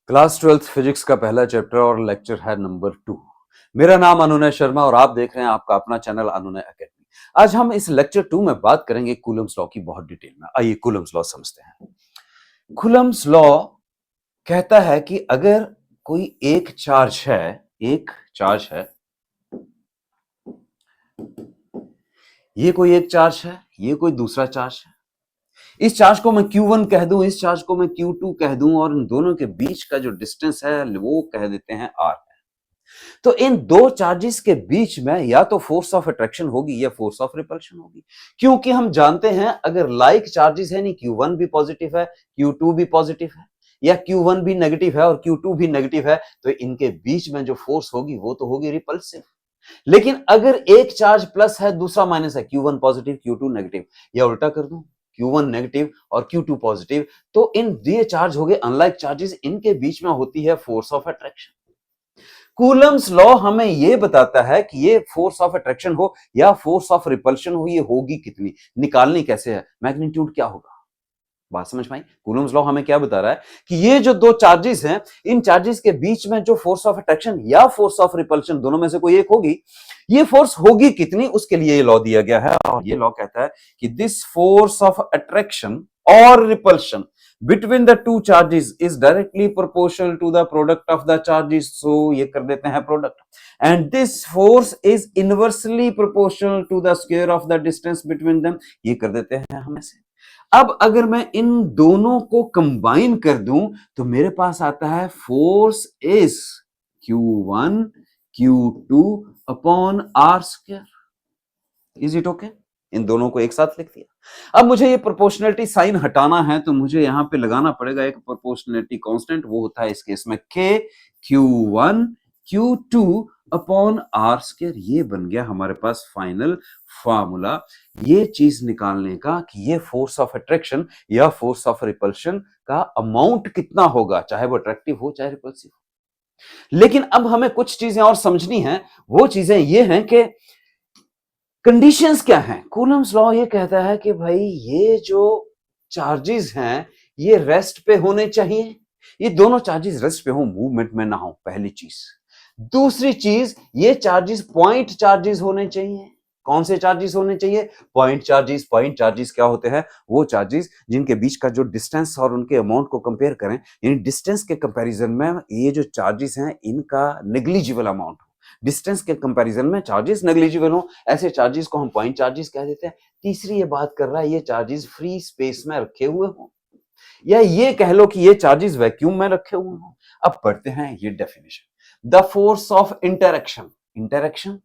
Class 12th physics का पहला chapter और लेक्चर है नंबर 2। मेरा नाम अनुनय शर्मा और आप देख रहे हैं आपका अपना चैनल अनुनय एकेडमी। आज हम इस लेक्चर 2 में बात करेंगे कूलम्स लॉ की बहुत डिटेल में। आइए कूलम्स लॉ समझते हैं। कूलम्स लॉ कहता है कि अगर कोई एक चार्ज है, ये कोई एक चार्ज है, ये कोई दूसरा चार्ज है। इस चार्ज को मैं Q1 कह दूं, इस चार्ज को मैं Q2 कह दूं और इन दोनों के बीच का जो डिस्टेंस है वो कह देते हैं R। तो इन दो चार्जेस के बीच में या तो फोर्स ऑफ अट्रैक्शन होगी या फोर्स ऑफ रिपल्शन होगी, क्योंकि हम जानते हैं अगर लाइक चार्जेस है, नहीं Q1 भी पॉजिटिव है, Q2 भी पॉजिटिव है, या Q1 भी नेगेटिव है और Q2 भी नेगेटिव है, तो इनके बीच में जो फोर्स होगी वो तो होगी रिपल्सिव। लेकिन अगर एक चार्ज प्लस है दूसरा माइनस है, Q1 पॉजिटिव Q2 नेगेटिव, या उल्टा कर दूं Q1 नेगेटिव और Q2 पॉजिटिव, तो इन ये चार्ज हो गए अनलाइक चार्जेस, इनके बीच में होती है force of attraction. Coulomb's law हमें यह बताता है कि ये फोर्स ऑफ अट्रैक्शन हो या फोर्स ऑफ रिपल्शन हो, ये होगी कितनी, निकालनी कैसे है, मैग्नीट्यूड क्या होगा। बात समझ पाई? कूलम्स लॉ हमें क्या बता रहा है कि ये जो दो चार्जेस हैं, इन चार्जेस के बीच में जो फोर्स ऑफ अट्रैक्शन या फोर्स ऑफ रिपल्शन, दोनों में से कोई एक होगी, ये फोर्स होगी कितनी, उसके लिए ये लॉ दिया गया है। और ये लॉ कहता है कि दिस फोर्स ऑफ अट्रैक्शन और repulsion between the two charges is directly proportional to the product of the charges, so ये कर देते हैं product, and this force is inversely proportional to the square of the distance between them, ये कर देते हैं हम ऐसे। अब अगर मैं इन दोनों को कंबाइन कर दूं तो मेरे पास आता है force is Q1 Q2 upon R square. Is it okay? इन दोनों को एक साथ लिख दिया। अब मुझे ये प्रोपोर्शनलिटी साइन हटाना है तो मुझे यहां पे लगाना पड़ेगा एक प्रोपोर्शनलिटी कांस्टेंट, वो होता है इस केस में K Q1 Q2 upon R square. ये बन गया हमारे पास फाइनल फार्मूला ये चीज निकालने का कि ये फोर्स ऑफ अट्रैक्शन या फोर्स ऑफ रिपल्शन का अमाउंट कितना होगा, चाहे वो अट्रैक्टिव हो चाहे रिपल्सिव हो। लेकिन अब हमें कुछ चीजें और समझनी है। वो चीजें ये हैं कि कंडीशंस क्या हैं। कूलम्स लॉ ये कहता है कि भाई ये जो चार्जेस हैं ये रेस्ट पे होने चाहिए, ये दोनों चार्जेस रेस्ट पे हो, मूवमेंट में ना हो, पहली चीज। दूसरी चीज, ये चार्जेस पॉइंट चार्जेस होने चाहिए। कौन से चार्जेस होने चाहिए? Point charges. पॉइंट चार्जेस क्या होते हैं? वो चार्जेस जिनके बीच का जो डिस्टेंस और उनके अमाउंट को कंपेयर करें, यानी डिस्टेंस के कंपैरिजन में ये जो चार्जेस हैं इनका नेग्लिजिबल अमाउंट, डिस्टेंस के कंपैरिजन में चार्जेस नेग्लिजिबल हो, ऐसे चार्जेस को हम पॉइंट चार्जेस कह देते हैं। तीसरी ये बात कर रहा है ये चार्जेस फ्री स्पेस में रखे हुए हो, या ये कह लो कि ये चार्जेस वैक्यूम में रखे हुए हो। अब पढ़ते हैं ये definition. The force of interaction, interaction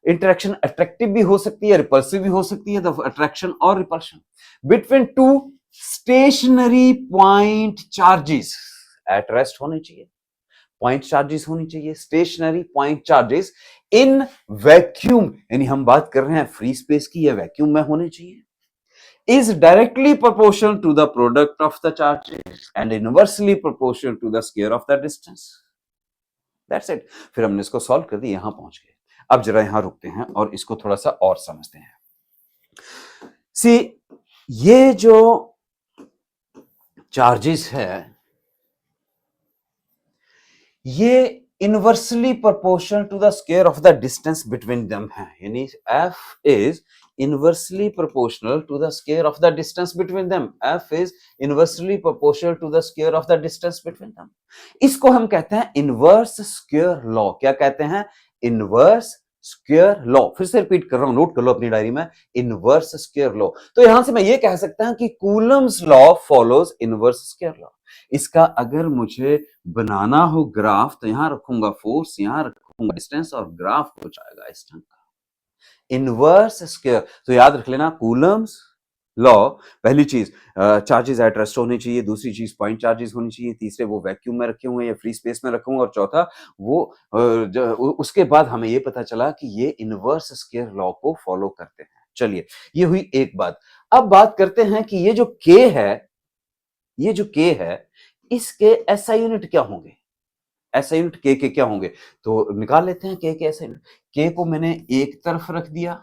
interaction attractive भी हो सकती है, रिपल्सिव भी हो सकती है, द अट्रैक्शन और repulsion between two stationary point charges, at rest होने चाहिए, पॉइंट चार्जेस होनी चाहिए, stationary point charges in vacuum, यानी हम बात कर रहे हैं फ्री स्पेस की, या वैक्यूम में होने चाहिए, is directly proportional to the product of the charges and inversely proportional to the square of the distance. That's it. फिर हमने इसको सॉल्व कर दिया, यहां पहुंच गए। अब जरा यहां रुकते हैं और इसको थोड़ा सा और समझते हैं। सी, ये जो चार्जेस है ये inversely proportional to the square of the distance between them है, यानी F is inversely proportional to the square of the distance between them. F is inversely proportional to the square of the distance between them. इसको हम कहते हैं inverse square law. क्या कहते हैं? Inverse square law. फिर से रिपीट कर रहा हूं, नोट कर लो अपनी डायरी में, इनवर्स स्क्वायर लॉ। तो यहां से मैं ये कह सकता हूं कि Coulomb's law follows inverse square law. इसका अगर मुझे बनाना हो ग्राफ तो यहां रखूंगा फोर्स, यहां रखूंगा डिस्टेंस और ग्राफ हो जाएगा इस ढंग का इनवर्स स्क्वायर। तो याद रख लेना कूलम्स लॉ, पहली चीज चार्जेस एट रेस्ट होनी चाहिए, दूसरी चीज पॉइंट चार्जेस होनी चाहिए, तीसरे वो वैक्यूम में रखे हुए या फ्री स्पेस में रखे हुए, और चौथा वो उसके बाद हमें ये पता चला कि ये इनवर्स स्क्वायर लॉ को फॉलो करते हैं। चलिए, ये हुई एक बात। अब बात करते हैं कि ये जो के है, ये जो के है इसके एसआई यूनिट क्या होंगे, एसआई यूनिट के क्या होंगे, तो निकाल लेते हैं के एसआई यूनिट। के को मैंने एक तरफ रख दिया,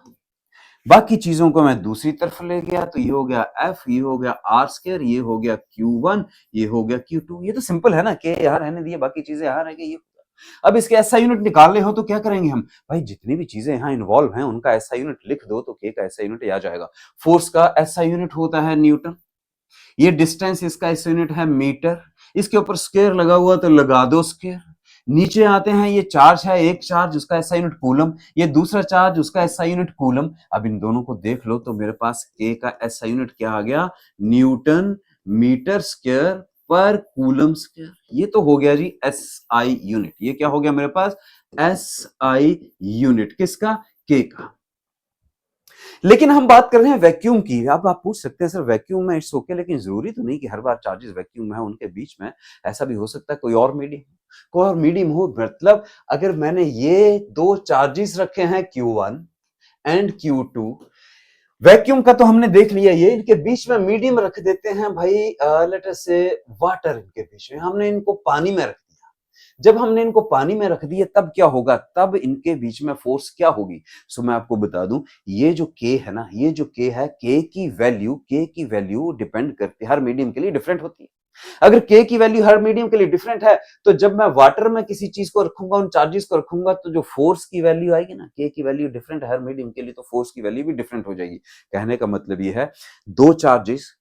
बाकी चीजों को मैं दूसरी तरफ ले गया तो ये हो गया F, ये हो गया R स्क्वायर, ये हो गया Q1, ये हो गया Q2। ये तो सिंपल है ना, K यहाँ रहने दिए, बाकी चीजें यहाँ रह गई। ये अब इसके एसआई यूनिट निकालने हो तो क्या करेंगे हम? भाई जितनी भी चीजें यहाँ इन्वॉल्व हैं उनका एसआई यूनिट लिख दो तो K का एसआई यूनिट आ जाएगा। फोर्स का एसआई यूनिट होता है न्यूटन, ये डिस्टेंस इसका एसआई यूनिट है मीटर, इसके ऊपर स्क्वायर लगा हुआ तो लगा दो स्क्वायर। नीचे आते हैं, ये चार्ज है, एक चार्ज उसका एसआई यूनिट कूलम, ये दूसरा चार्ज उसका एसआई यूनिट कूलम। अब इन दोनों को देख लो तो मेरे पास K का एसआई यूनिट क्या आ गया? न्यूटन मीटर स्क्वायर पर कूलम स्क्वायर। ये तो हो गया जी एसआई यूनिट। ये क्या हो गया मेरे पास? एसआई यूनिट किसका? K का। लेकिन हम बात कर रहे हैं वैक्यूम की। अब आप पूछ सकते हैं सर वैक्यूम में इट्स ओके, लेकिन जरूरी तो नहीं कि हर बार चार्जेस वैक्यूम में है, उनके बीच में ऐसा भी हो सकता है कोई और मीडियम, कोई और मीडियम हो। मतलब अगर मैंने ये दो चार्जेस रखे हैं Q1 एंड Q2, वैक्यूम का तो हमने देख लिया, ये इनके बीच में मीडियम रख देते हैं भाई, लेट अस से वाटर, इनके बीच में हमने इनको पानी में रख दिया। जब हमने इनको पानी में रख दिया तब क्या होगा? तब इनके बीच में फोर्स क्या होगी? सो मैं आपको बता दूं, ये जो K है ना, ये जो K है, K की वैल्यू डिपेंड करती है, हर मीडियम के लिए डिफरेंट होती है। अगर K की वैल्यू हर मीडियम के लिए डिफरेंट है तो जब मैं वाटर में किसी चीज को रखूंगा, उन चार्जेस को रखूंगा, तो जो फोर्स की वैल्यू आएगी ना, K की वैल्यू डिफरेंट है हर मीडियम के लिए, तो फोर्स की वैल्यू भी डिफरेंट हो जाएगी। कहने का मतलब ये है, दो चार्जेस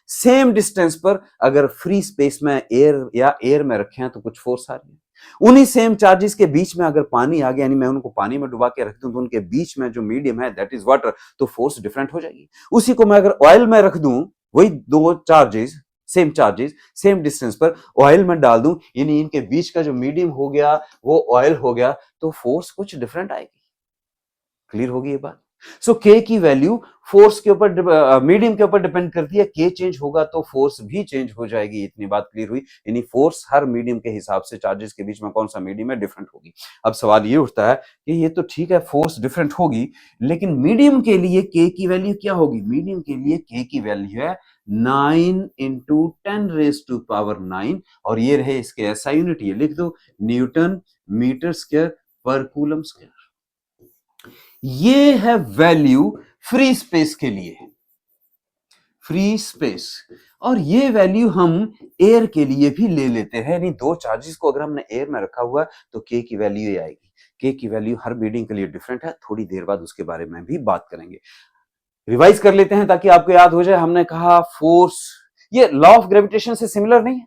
सेम डिस्टेंस पर अगर फ्री स्पेस में एयर में रखे हैं तो कुछ फोर्स आ रही है। उन्हीं सेम चार्जेस के बीच में अगर पानी आ गया, यानी मैं उनको पानी में डुबा के रख दूं तो उनके बीच में जो मीडियम है दैट इज वाटर, तो फोर्स डिफरेंट हो जाएगी। उसी को मैं अगर ऑयल में रख दूं, वही दो चार्जेस सेम डिस्टेंस पर ऑयल में डाल दूं, यानी इनके बीच का जो मीडियम हो गया वो ऑयल हो गया, तो फोर्स कुछ डिफरेंट आएगी। क्लियर होगी ये बात? सो K की वैल्यू फोर्स के ऊपर, मीडियम के ऊपर डिपेंड करती है। K चेंज होगा तो फोर्स भी चेंज हो जाएगी। इतनी बात क्लियर हुई? यानी फोर्स हर मीडियम के हिसाब से चार्जेस के बीच में कौन सा मीडियम है, डिफरेंट होगी। अब सवाल ये उठता है कि ये तो ठीक है, फोर्स डिफरेंट होगी, लेकिन मीडियम के लिए K की वैल्यू क्या होगी? मीडियम के लिए K की वैल्यू है 9 इंटू 10⁻⁹, और ये रहे इसके एसआई यूनिट, ये लिख दो, न्यूटन मीटर स्क्वायर पर कूलम स्क्वायर। ये है वैल्यू फ्री स्पेस के लिए, फ्री स्पेस। और ये वैल्यू हम एयर के लिए भी ले लेते हैं, यानी दो चार्जेस को अगर हमने एयर में रखा हुआ तो K की वैल्यू ये आएगी। K की वैल्यू हर मीडियम के लिए डिफरेंट है, थोड़ी देर बाद उसके बारे में भी बात करेंगे। रिवाइज कर लेते हैं ताकि आपको याद हो जाए। हमने कहा फोर्स, ये लॉ ऑफ ग्रेविटेशन से सिमिलर नहीं है।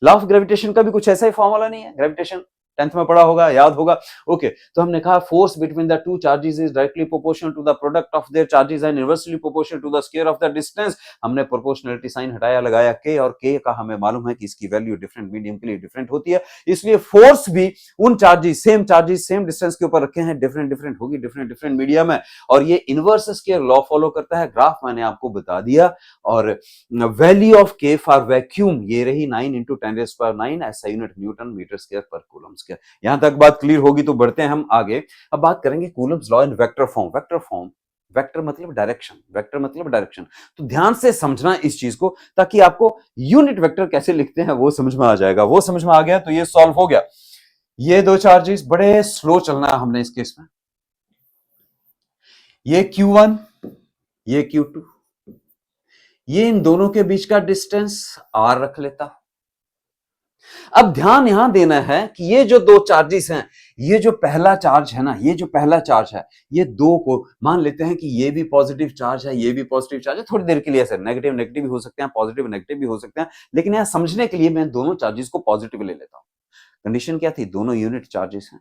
लॉ ऑफ ग्रेविटेशन का भी कुछ ऐसा ही फॉर्मूला नहीं है, ग्रेविटेशन 10th में पढ़ा होगा, याद होगा। ओके, तो हमने कहा force between the two charges is directly proportional to the product of their charges and inversely proportional to the square of the distance. हमने प्रोपोर्शनलिटी साइन हटाया, लगाया K, और K का हमें मालूम है कि इसकी वैल्यू डिफरेंट मीडियम के लिए डिफरेंट होती है, इसलिए फोर्स भी उन चार्जेस सेम डिस्टेंस के ऊपर रखे हैं, डिफरेंट होगी डिफरेंट मीडियम है। और ये इनवर्स स्क्वायर लॉ फॉलो करता है, ग्राफ मैंने आपको बता दिया। और value of K for vacuum ये रही 9 इंटू 10⁹, ऐसा यूनिट न्यूटन मीटर स्क्वायर पर कूलम स्क्वायर। यहां तक बात क्लियर होगी तो बढ़ते हैं हम आगे। अब बात करेंगे Coulomb's law in vector form. Vector मतलब डायरेक्शन, तो ध्यान से समझना इस चीज को, ताकि आपको यूनिट वेक्टर कैसे लिखते हैं वो समझ में आ जाएगा। वो समझ में आ गया तो ये सॉल्व हो गया। ये दो चार्जेस, बड़े स्लो चलना है हमने इस केस में। ये Q1, ये Q2, ये इन दोनों के बीच का डिस्टेंस R रख लेता। अब ध्यान यहां देना है कि ये जो दो चार्जेस हैं, ये जो पहला चार्ज है ना, ये जो पहला चार्ज है, ये दो को मान लेते हैं कि ये भी पॉजिटिव चार्ज है, ये भी पॉजिटिव चार्ज है। थोड़ी देर के लिए ऐसे नेगेटिव भी हो सकते हैं, पॉजिटिव नेगेटिव भी हो सकते हैं, लेकिन यहां समझने के लिए मैं दोनों चार्जेस को पॉजिटिव ले लेता हूं। कंडीशन क्या थी? दोनों यूनिट चार्जेस हैं,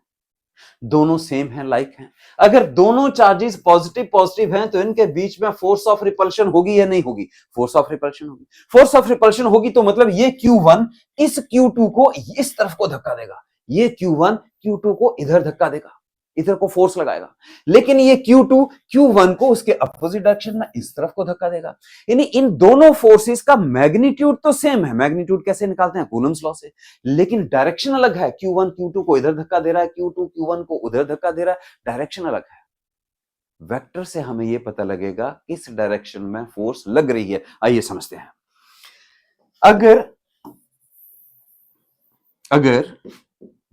दोनों सेम है, लाइक हैं। अगर दोनों चार्जेस पॉजिटिव हैं तो इनके बीच में फोर्स ऑफ रिपल्शन होगी या नहीं होगी? फोर्स ऑफ रिपल्शन होगी। फोर्स ऑफ रिपल्शन होगी तो मतलब ये Q1 इस Q2 को इस तरफ को धक्का देगा, ये Q1 Q2 को इधर धक्का देगा, इधर को फोर्स लगाएगा। लेकिन ये Q2 Q1 को उसके अपोजिट डायरेक्शन में इस तरफ को धक्का देगा। यानी इन दोनों फोर्सेस का मैग्नीट्यूड तो सेम है। मैग्नीट्यूड कैसे निकालते हैं? कूलम्स लॉ से। लेकिन डायरेक्शन अलग है। Q1 Q2 को इधर धक्का दे रहा है, Q2 Q1 को उधर धक्का दे रहा है, डायरेक्शन अलग है। वेक्टर से हमें यह पता लगेगा किस डायरेक्शन में फोर्स लग रही है। आइए समझते हैं। अगर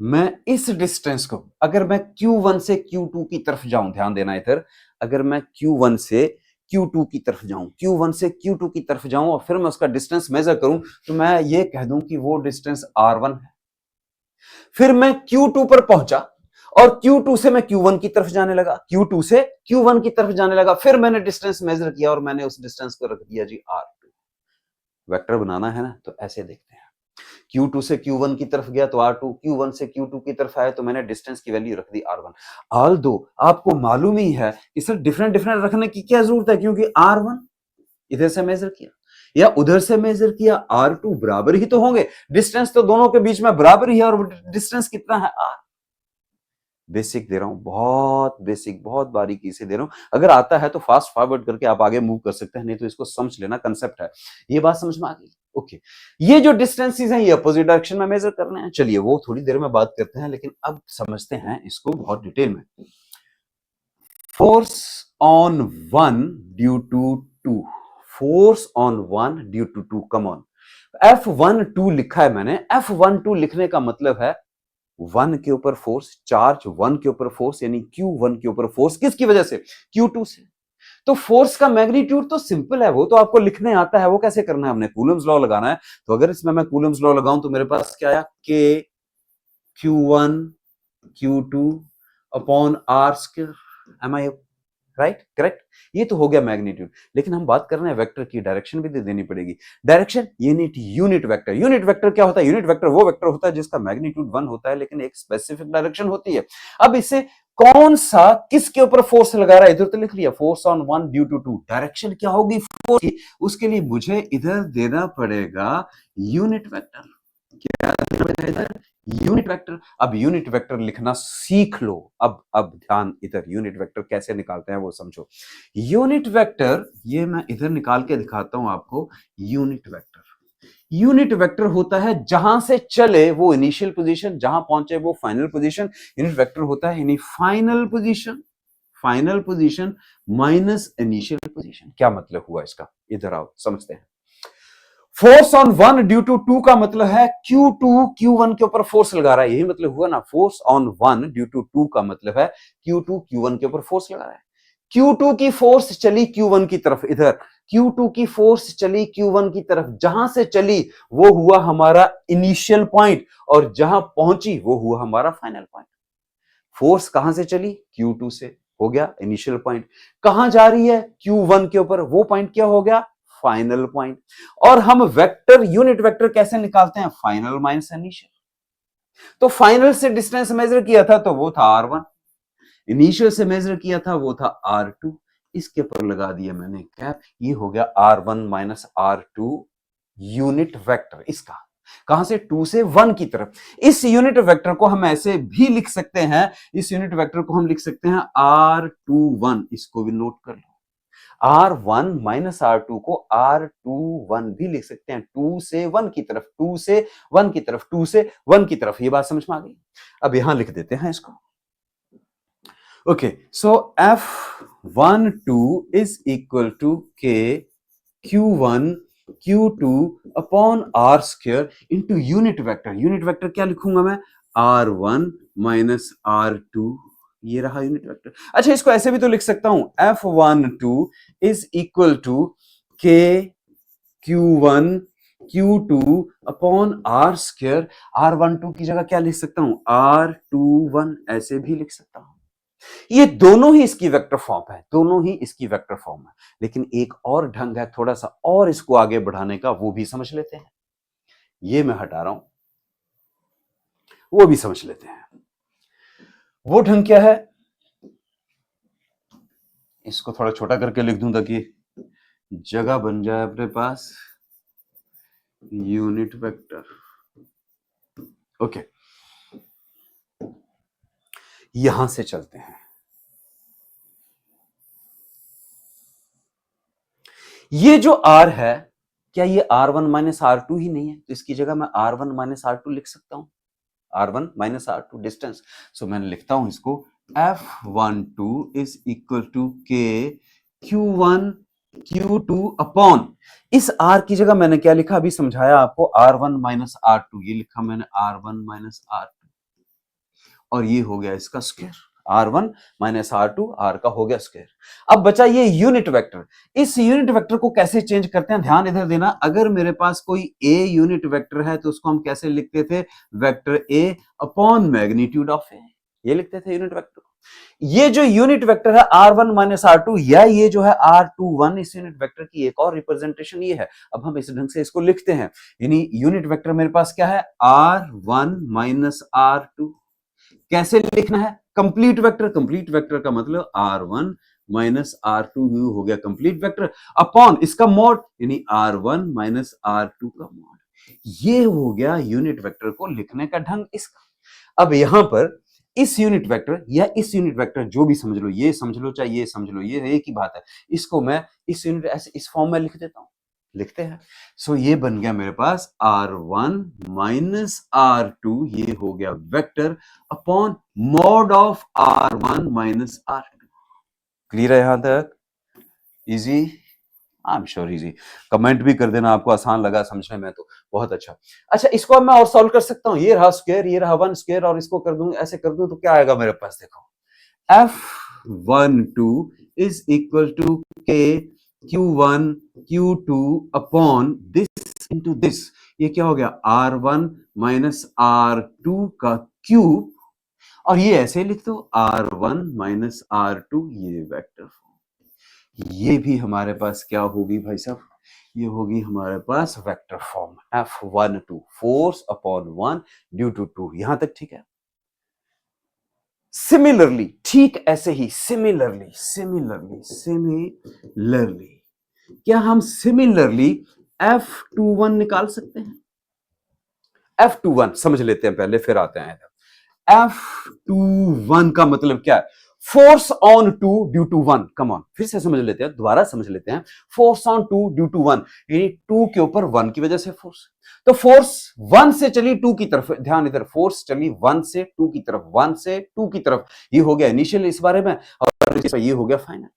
मैं इस डिस्टेंस को, अगर मैं Q1 से Q2 की तरफ जाऊं, ध्यान देना इधर, अगर मैं Q1 से Q2 की तरफ जाऊं, Q1 से Q2 की तरफ जाऊं और फिर मैं उसका डिस्टेंस मेजर करूं, तो मैं ये कह दूं कि वो डिस्टेंस R1 है। फिर मैं Q2 पर पहुंचा और Q2 से मैं Q1 की तरफ जाने लगा, Q2 से Q1 की तरफ जाने लगा, फिर मैंने डिस्टेंस मेजर किया और मैंने उस डिस्टेंस को रख दिया जी R2। वेक्टर बनाना है ना, तो ऐसे देखते हैं। Q2 से Q1 की तरफ गया तो R2, Q1 से Q2 की तरफ आया तो मैंने डिस्टेंस की वैल्यू रख दी R1। ऑल दो आपको मालूम ही है कि सर डिफरेंट डिफरेंट रखने की क्या जरूरत है, क्योंकि R1 इधर से मेजर किया या उधर से मेजर किया, R2 बराबर ही तो होंगे, डिस्टेंस तो दोनों के बीच में बराबर ही है, और डिस्टेंस कितना है R। बेसिक दे रहा हूं, बहुत बेसिक, बहुत बारीकी से दे रहा हूं, अगर आता है तो फास्ट फॉरवर्ड करके आप आगे मूव कर सकते हैं, नहीं तो इसको समझ लेना, कंसेप्ट है। ये बात समझ में आ गई? ओके, ये जो डिस्टेंसेस हैं ये अपोजिट डायरेक्शन में मेजर करने हैं, चलिए वो थोड़ी देर में बात करते हैं, लेकिन अब समझते हैं इसको बहुत डिटेल में। Force on one due to two, force on one due to two, come on, F12 लिखा है मैंने, F12 लिखने का मतलब है वन के ऊपर फोर्स, चार्ज वन के ऊपर फोर्स, यानी Q1 के ऊपर फोर्स, किसकी वजह से? Q2 से। तो फोर्स का मैग्नीट्यूड तो सिंपल है, वो तो आपको लिखने आता है, वो कैसे करना है, हमने कूलम्स लॉ लगाना है। तो अगर इसमें मैं कूलम्स लॉ लगाऊं तो मेरे पास क्या आया, K Q1 Q2 upon R square, am I right, correct. ये तो हो गया मैग्नीट्यूड, लेकिन हम बात कर रहे हैं वेक्टर की, डायरेक्शन भी तो देनी पड़ेगी। Direction unit vector, unit vector क्या होता है? यूनिट वेक्टर वो वेक्टर होता है जिसका मैग्नीट्यूड 1 होता है, लेकिन एक स्पेसिफिक डायरेक्शन होती है। अब इसे कौन सा, किसके ऊपर फोर्स लगा रहा है, इधर तो लिख लिया force on one due to two, direction क्या होगी फोर्स की, उसके लिए मुझे इधर देना पड़ेगा यूनिट वेक्टर। क्या देना पड़ेगा इधर? Unit vector. अब यूनिट वेक्टर लिखना सीख लो, अब ध्यान इधर, यूनिट वेक्टर कैसे निकालते हैं वो समझो। यूनिट वेक्टर ये मैं इधर निकाल के दिखाता हूं आपको। यूनिट वेक्टर, यूनिट वेक्टर होता है जहां से चले वो इनिशियल पोजीशन, जहां पहुंचे वो फाइनल पोजीशन। यूनिट वेक्टर होता है यानी final position, final position minus initial position. क्या मतलब हुआ इसका, इधर आओ समझते हैं। Force on one due to two का मतलब है Q2 Q1 के ऊपर फोर्स लगा रहा है, यही मतलब हुआ ना। Force on one due to two का मतलब है Q2 Q1 के ऊपर फोर्स लगा रहा है। Q2 की फोर्स चली Q1 की तरफ, इधर Q2 की फोर्स चली Q1 की तरफ, जहां से चली वो हुआ हमारा इनिशियल पॉइंट, और जहां पहुंची वो हुआ हमारा फाइनल पॉइंट। फोर्स कहां से चली? Q2 से, हो गया इनिशियल पॉइंट। कहां जा रही है? Q1 के ऊपर, वो पॉइंट क्या हो गया? Final point. और हम वेक्टर, यूनिट वेक्टर कैसे निकालते हैं? Final minus initial. तो फाइनल से डिस्टेंस मेजर किया था तो वो था R1, इनिशियल से मेजर किया था वो था R2, इसके ऊपर लगा दिया मैंने कैप, ये हो गया R1 minus R2 unit vector इसका। कहां से? 2 से 1 की तरफ। इस यूनिट वेक्टर को हम ऐसे भी लिख सकते हैं, इस यूनिट वेक्टर को हम लिख सकते हैं R21, इसको भी नोट कर लो। R1 माइनस R2 को R21 भी लिख सकते हैं, 2 से 1 की तरफ, 2 से 1 की तरफ, 2 से 1 की तरफ। ये बात समझ में आ गई? अब यहां लिख देते हैं इसको। Okay, so F12 is equal to K Q1 Q2 upon R square into unit vector. Unit vector क्या लिखूंगा मैं? R1 माइनस R2, ये रहा यूनिट वेक्टर। अच्छा, इसको ऐसे भी तो लिख सकता हूं, F12 is equal to K Q1 Q2 upon R square. R12 की जगह क्या लिख सकता हूं? R21, ऐसे भी लिख सकता हूं। ये दोनों ही इसकी वेक्टर फॉर्म है, दोनों ही इसकी वेक्टर फॉर्म है, लेकिन एक और ढंग है थोड़ा सा और इसको आगे बढ़ाने का, वो भी समझ लेते हैं। ये मैं हटा रहा हूं, वो भी समझ लेते हैं। वो ढंग क्या है? इसको थोड़ा छोटा करके लिख दूं ताकि जगह बन जाए अपने पास। यूनिट वेक्टर, ओके, यहां से चलते हैं। ये जो R है, क्या ये R1 माइनस R2 ही नहीं है? तो इसकी जगह मैं R1 माइनस R2 लिख सकता हूं, R1 माइनस R2 डिस्टेंस। सो मैंने लिखता हूं इसको, F12 is equal to K Q1 Q2 upon, इस R की जगह मैंने क्या लिखा, अभी समझाया आपको, R1 माइनस R2, ये लिखा मैंने R1 माइनस R2। और ये हो गया इसका square, R1 minus R2, R का हो गया स्क्वायर। अब बचा ये यूनिट वेक्टर। इस यूनिट वेक्टर को कैसे चेंज करते हैं, ध्यान इधर देना। अगर मेरे पास कोई A यूनिट वेक्टर है तो उसको हम कैसे लिखते थे, vector A upon magnitude of A, ये लिखते थे यूनिट वेक्टर। ये जो यूनिट वेक्टर है R1 माइनस R2 या ये जो है R21, इस यूनिट वेक्टर की एक और रिप्रेजेंटेशन ये है। अब हम इस ढंग से इसको लिखते हैं, यानी यूनिट वेक्टर मेरे पास क्या है, R1 माइनस R2। कैसे लिखना है, कंप्लीट वेक्टर। कंप्लीट वेक्टर का मतलब R1 माइनस R2 हो गया कंप्लीट वेक्टर, अपॉन इसका मॉड यानी R1 माइनस R2 का मॉड। ये हो गया यूनिट वेक्टर को लिखने का ढंग इसका। अब यहां पर इस यूनिट वेक्टर या इस यूनिट वेक्टर जो भी समझ लो, ये समझ लो चाहे ये समझ लो, ये एक ही बात है। इसको मैं इस यूनिट ऐसे इस फॉर्म में लिख देता हूं, लिखते हैं। सो ये बन गया मेरे पास R1 माइनस R2, ये हो गया vector upon mod of R1 minus R2। Clear है यहां तक? Easy, I am sure easy. Comment भी कर देना आपको आसान लगा समझने में तो बहुत अच्छा। अच्छा, इसको अब मैं और सॉल्व कर सकता हूं। ये रहा स्क्वायर, ये रहा 1 स्क्वायर, और इसको कर दूं, ऐसे कर दूं तो क्या आएगा मेरे पास, देखो F12 is equal to K Q1 Q2 upon this into this. ये क्या हो गया, R1 माइनस R2 का क्यूब, और ये ऐसे लिख दो R1 माइनस R2, ये वेक्टर फॉर्म। ये भी हमारे पास क्या होगी भाई साहब, ये होगी हमारे पास vector form F12 force upon 1 due to 2। यहां तक ठीक है। सिमिलरली, ठीक ऐसे ही सिमिलरली क्या हम सिमिलरली F21 निकाल सकते हैं? F21 समझ लेते हैं पहले, फिर आते हैं। F21 का मतलब क्या है, force on 2 due to 1। Come on, फिर से समझ लेते हैं, दोबारा समझ लेते हैं। फोर्स ऑन 2 ड्यू टू 1, यानी 2 के ऊपर 1 की वजह से फोर्स। तो फोर्स 1 से चली 2 की तरफ, ध्यान इधर, फोर्स चली 1 से 2 की तरफ, 1 से 2 की तरफ। ये हो गया इनिशियल इस बारे में, और ये हो गया फाइनल।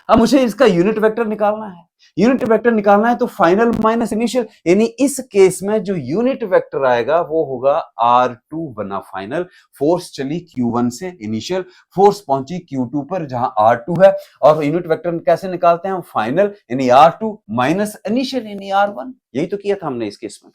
अब मुझे इसका यूनिट वेक्टर निकालना है। यूनिट वेक्टर निकालना है तो फाइनल माइनस इनिशियल, यानी इस केस में जो यूनिट वेक्टर आएगा वो होगा R2 बना फाइनल। फोर्स चली Q1 से इनिशियल, फोर्स पहुंची Q2 पर जहां R2 है, और यूनिट वेक्टर कैसे निकालते हैं, फाइनल यानी R2 माइनस इनिशियल यानी R1। यही तो किया था हमने इस केस में।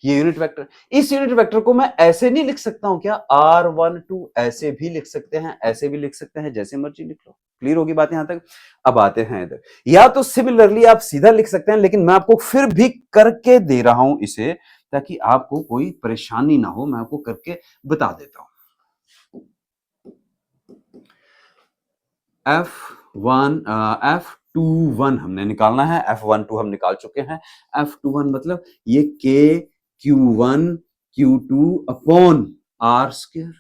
ये यूनिट वेक्टर, इस यूनिट वेक्टर को मैं ऐसे नहीं लिख सकता हूं क्या, R12 ऐसे भी लिख सकते हैं, ऐसे भी लिख सकते हैं, जैसे मर्जी लिख लो। क्लियर होगी बात यहां तक? अब आते हैं इधर, या तो सिमिलरली आप सीधा लिख सकते हैं, लेकिन मैं आपको फिर भी करके दे रहा हूं इसे, ताकि आपको कोई परेशानी ना हो, मैं आपको करके बता देता हूं। F21 हमने निकालना है, F12 हम निकाल चुके हैं। F21 मतलब ये K Q1 Q2 upon R square.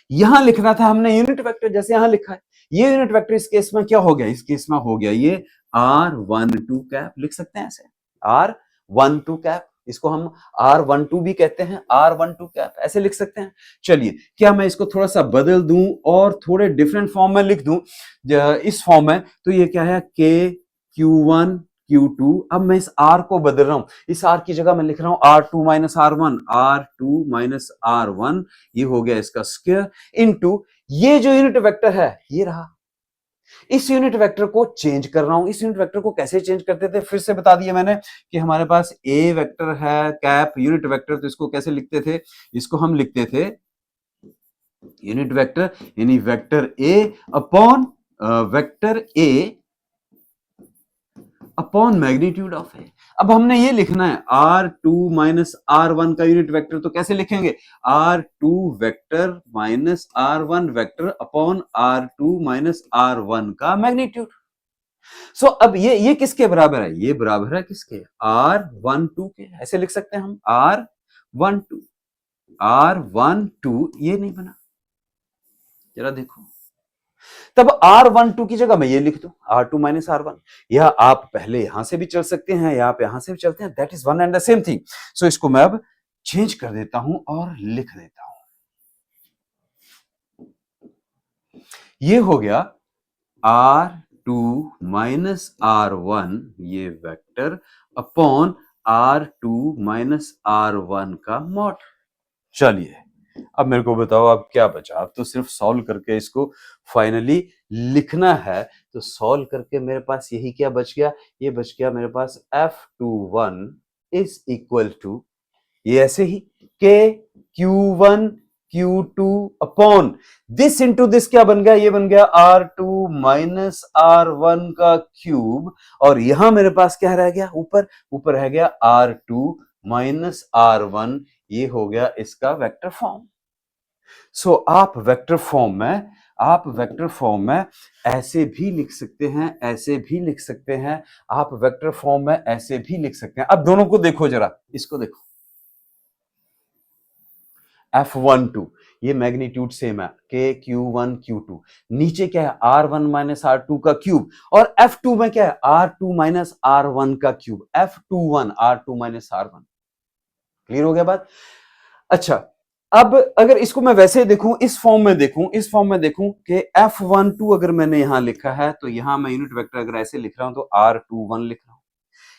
यहां लिखना था हमने यूनिट वेक्टर, जैसे यहां लिखा है। ये यूनिट वेक्टर इस केस में क्या हो गया, इस केस में हो गया ये R12 कैप, लिख सकते हैं ऐसे R12 कैप। इसको हम R12 भी कहते हैं, R12 कैप ऐसे लिख सकते हैं। चलिए, क्या मैं इसको थोड़ा सा बदल दूं और थोड़े डिफरेंट फॉर्म में लिख दूं इस फॉर्म में, तो ये क्या है, K Q1 Q2। अब मैं इस R को बदल रहा हूं, इस R की जगह मैं लिख रहा हूं R2 minus R1, R2 minus R1, ये हो गया इसका स्क्वायर इनटू ये जो यूनिट वेक्टर है ये रहा। इस यूनिट वेक्टर को चेंज कर रहा हूं। इस यूनिट वेक्टर को कैसे चेंज करते थे, फिर से बता दिया मैंने कि हमारे पास ए वेक्टर है कैप यूनिट वेक्टर, तो इसको कैसे लिखते थे, इसको हम लिखते थे यूनिट वेक्टर यानी vector A upon vector A upon magnitude of A. अब हमने ये लिखना है R2 माइनस R1 का यूनिट वेक्टर, तो कैसे लिखेंगे, R2 vector minus R1 vector upon R2 minus R1 का मैग्नीट्यूड। सो अब ये किसके बराबर है, ये बराबर है किसके, R12 के। ऐसे लिख सकते हैं हम R12, R12 ये नहीं बना, जरा देखो। तब R12 की जगह मैं ये लिख दूं R2 माइनस R1, या आप पहले यहां से भी चल सकते हैं या आप यहां से भी चलते हैं, that is one and the same thing. So इसको मैं अब चेंज कर देता हूं और लिख देता हूं। ये हो गया R2 माइनस R1 ये vector upon R2 minus R1 का मॉड। चलिए अब मेरे को बताओ अब क्या बचा, अब तो सिर्फ सॉल्व करके इसको फाइनली लिखना है। तो सॉल्व करके मेरे पास यही क्या बच गया, ये बच गया मेरे पास F21 इज इक्वल टू, ये ऐसे ही K Q1 Q2 upon this into this क्या बन गया, ये बन गया R2 माइनस R1 का क्यूब, और यहां मेरे पास क्या रह गया, ऊपर ऊपर रह गया R2 माइनस R1, ये हो गया इसका वेक्टर फॉर्म। सो आप वेक्टर फॉर्म में ऐसे भी लिख सकते हैं, ऐसे भी लिख सकते हैं, आप वेक्टर फॉर्म में ऐसे भी लिख सकते हैं। अब दोनों को देखो जरा, इसको देखो, F12 ये मैग्नीट्यूड सेम है, K Q1 Q2, नीचे क्या है R1 माइनस R2 का क्यूब, और F2 में क्या है R2 माइनस R1 का cube, F21 R2 minus R1। Clear हो गया बात? अच्छा, अब अगर इसको मैं वैसे देखूं, इस फॉर्म में देखूं, इस फॉर्म में देखूं कि F12 अगर मैंने यहां लिखा है तो यहां मैं यूनिट वेक्टर अगर ऐसे लिख रहा हूं तो R21 लिख रहा हूं।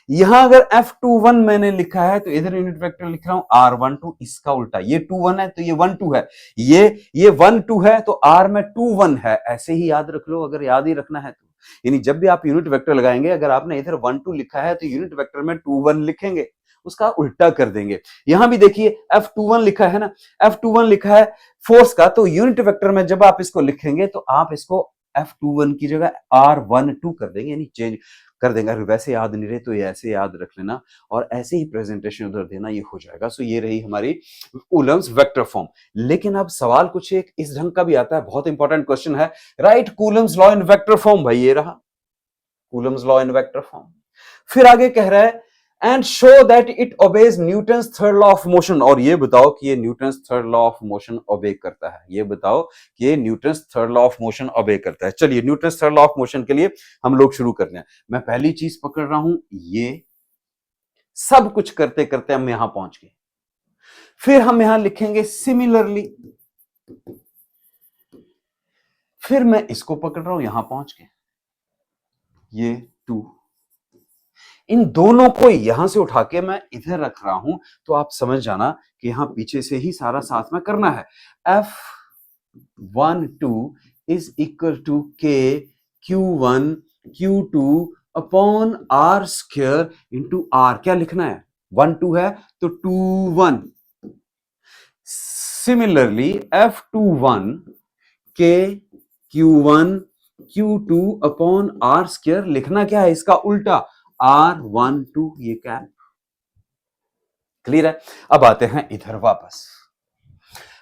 यहां अगर F21 मैंने लिखा है तो इधर यूनिट वेक्टर लिख रहा हूं R12, इसका उल्टा, ये 21 है तो ये 12 है, ये 12 है तो R में 21 है, ऐसे ही याद रख लो अगर याद ही रखना है तो। यानी जब भी आप यूनिट वेक्टर लगाएंगे, अगर आपने इधर 12 लिखा है तो यूनिट वेक्टर में 21 लिखेंगे, उसका उल्टा कर देंगे। यहां भी देखिए F21 लिखा है ना, F21 लिखा है फोर्स का, तो यूनिट वेक्टर में जब आप इसको लिखेंगे तो आप इसको F21 की जगह R12 कर देंगे, यानी चेंज कर देंगे। अगर वैसे याद नहीं रहे तो ये ऐसे याद रख लेना और ऐसे ही प्रेजेंटेशन उधर देना, ये हो जाएगा। सो ये रही हमारी कूलम्स वेक्टर फॉर्म। लेकिन अब सवाल कुछ एक इस ढंग का भी आता है, बहुत इंपॉर्टेंट क्वेश्चन है, right Coulomb's law in vector form. भाई ये रहा Coulomb's law in vector form. फिर आगे कह रहा है and show that it obeys Newton's third law of motion, और ये बताओ कि ये Newton's third law of motion obey करता है, ये बताओ कि ये Newton's third law of motion obey करता है। चलिए Newton's third law of motion के लिए हम लोग शुरू करते हैं। मैं पहली चीज पकड़ रहा हूं, ये सब कुछ करते करते हम यहां पहुंच गए। फिर हम यहां लिखेंगे सिमिलरली, फिर मैं इसको पकड़ रहा हूं, यहां पहुंच गए, ये 2, इन दोनों को यहां से उठा के मैं इधर रख रहा हूं, तो आप समझ जाना कि यहां पीछे से ही सारा साथ में करना है। F12 is equal to K Q1 Q2 upon R square into R, क्या लिखना है, 1 2 है तो 2 1। Similarly F21 K Q1 Q2 upon R square, लिखना क्या है इसका उल्टा R12, ये क्या, क्लियर है? अब आते हैं इधर वापस।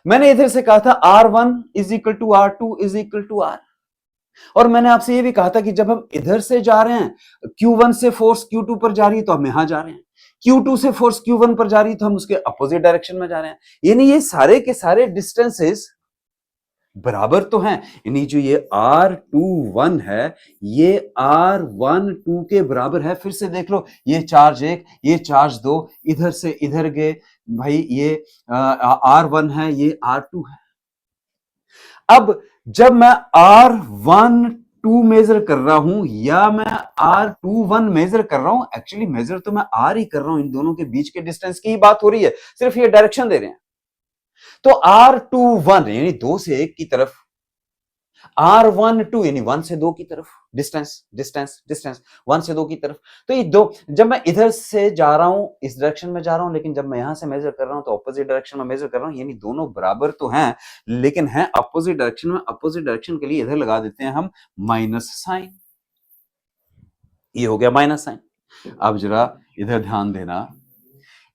मैंने इधर से कहा था R1 is equal to R2 is equal to R, और मैंने आपसे ये भी कहा था कि जब हम इधर से जा रहे हैं, Q1 से फोर्स Q2 पर जा रही है तो हम यहां जा रहे हैं, Q2 से फोर्स Q1 पर जा रही है तो हम उसके अपोजिट डायरेक्शन में जा रहे हैं। यानी ये सारे के सारे डिस्टेंसेस बराबर तो हैं, यानी जो ये R21 है ये R12 के बराबर है। फिर से देख लो, ये चार्ज 1, ये चार्ज 2, इधर से इधर गए भाई, ये R1 है, ये R2 है। अब जब मैं R12 मेजर कर रहा हूं या मैं R21 मेजर कर रहा हूं, एक्चुअली मेजर तो मैं R ही कर रहा हूं, इन दोनों के बीच के डिस्टेंस की ही बात हो रही है, सिर्फ ये डायरेक्शन दे रहे हैं। तो R21 यानी 2 से 1 की तरफ, R12 यानी 1 से 2 की तरफ, डिस्टेंस डिस्टेंस डिस्टेंस 1 से 2 की तरफ। तो ये दो, जब मैं इधर से जा रहा हूं इस डायरेक्शन में जा रहा हूं, लेकिन जब मैं यहां से मेजर कर रहा हूं तो ऑपोजिट डायरेक्शन में मेजर कर रहा हूं, यानी दोनों बराबर तो हैं लेकिन हैं अपोजिट डायरेक्शन में। अपोजिट डायरेक्शन के लिए इधर लगा देते हैं हम माइनस साइन, ये हो गया माइनस साइन। अब जरा इधर ध्यान देना,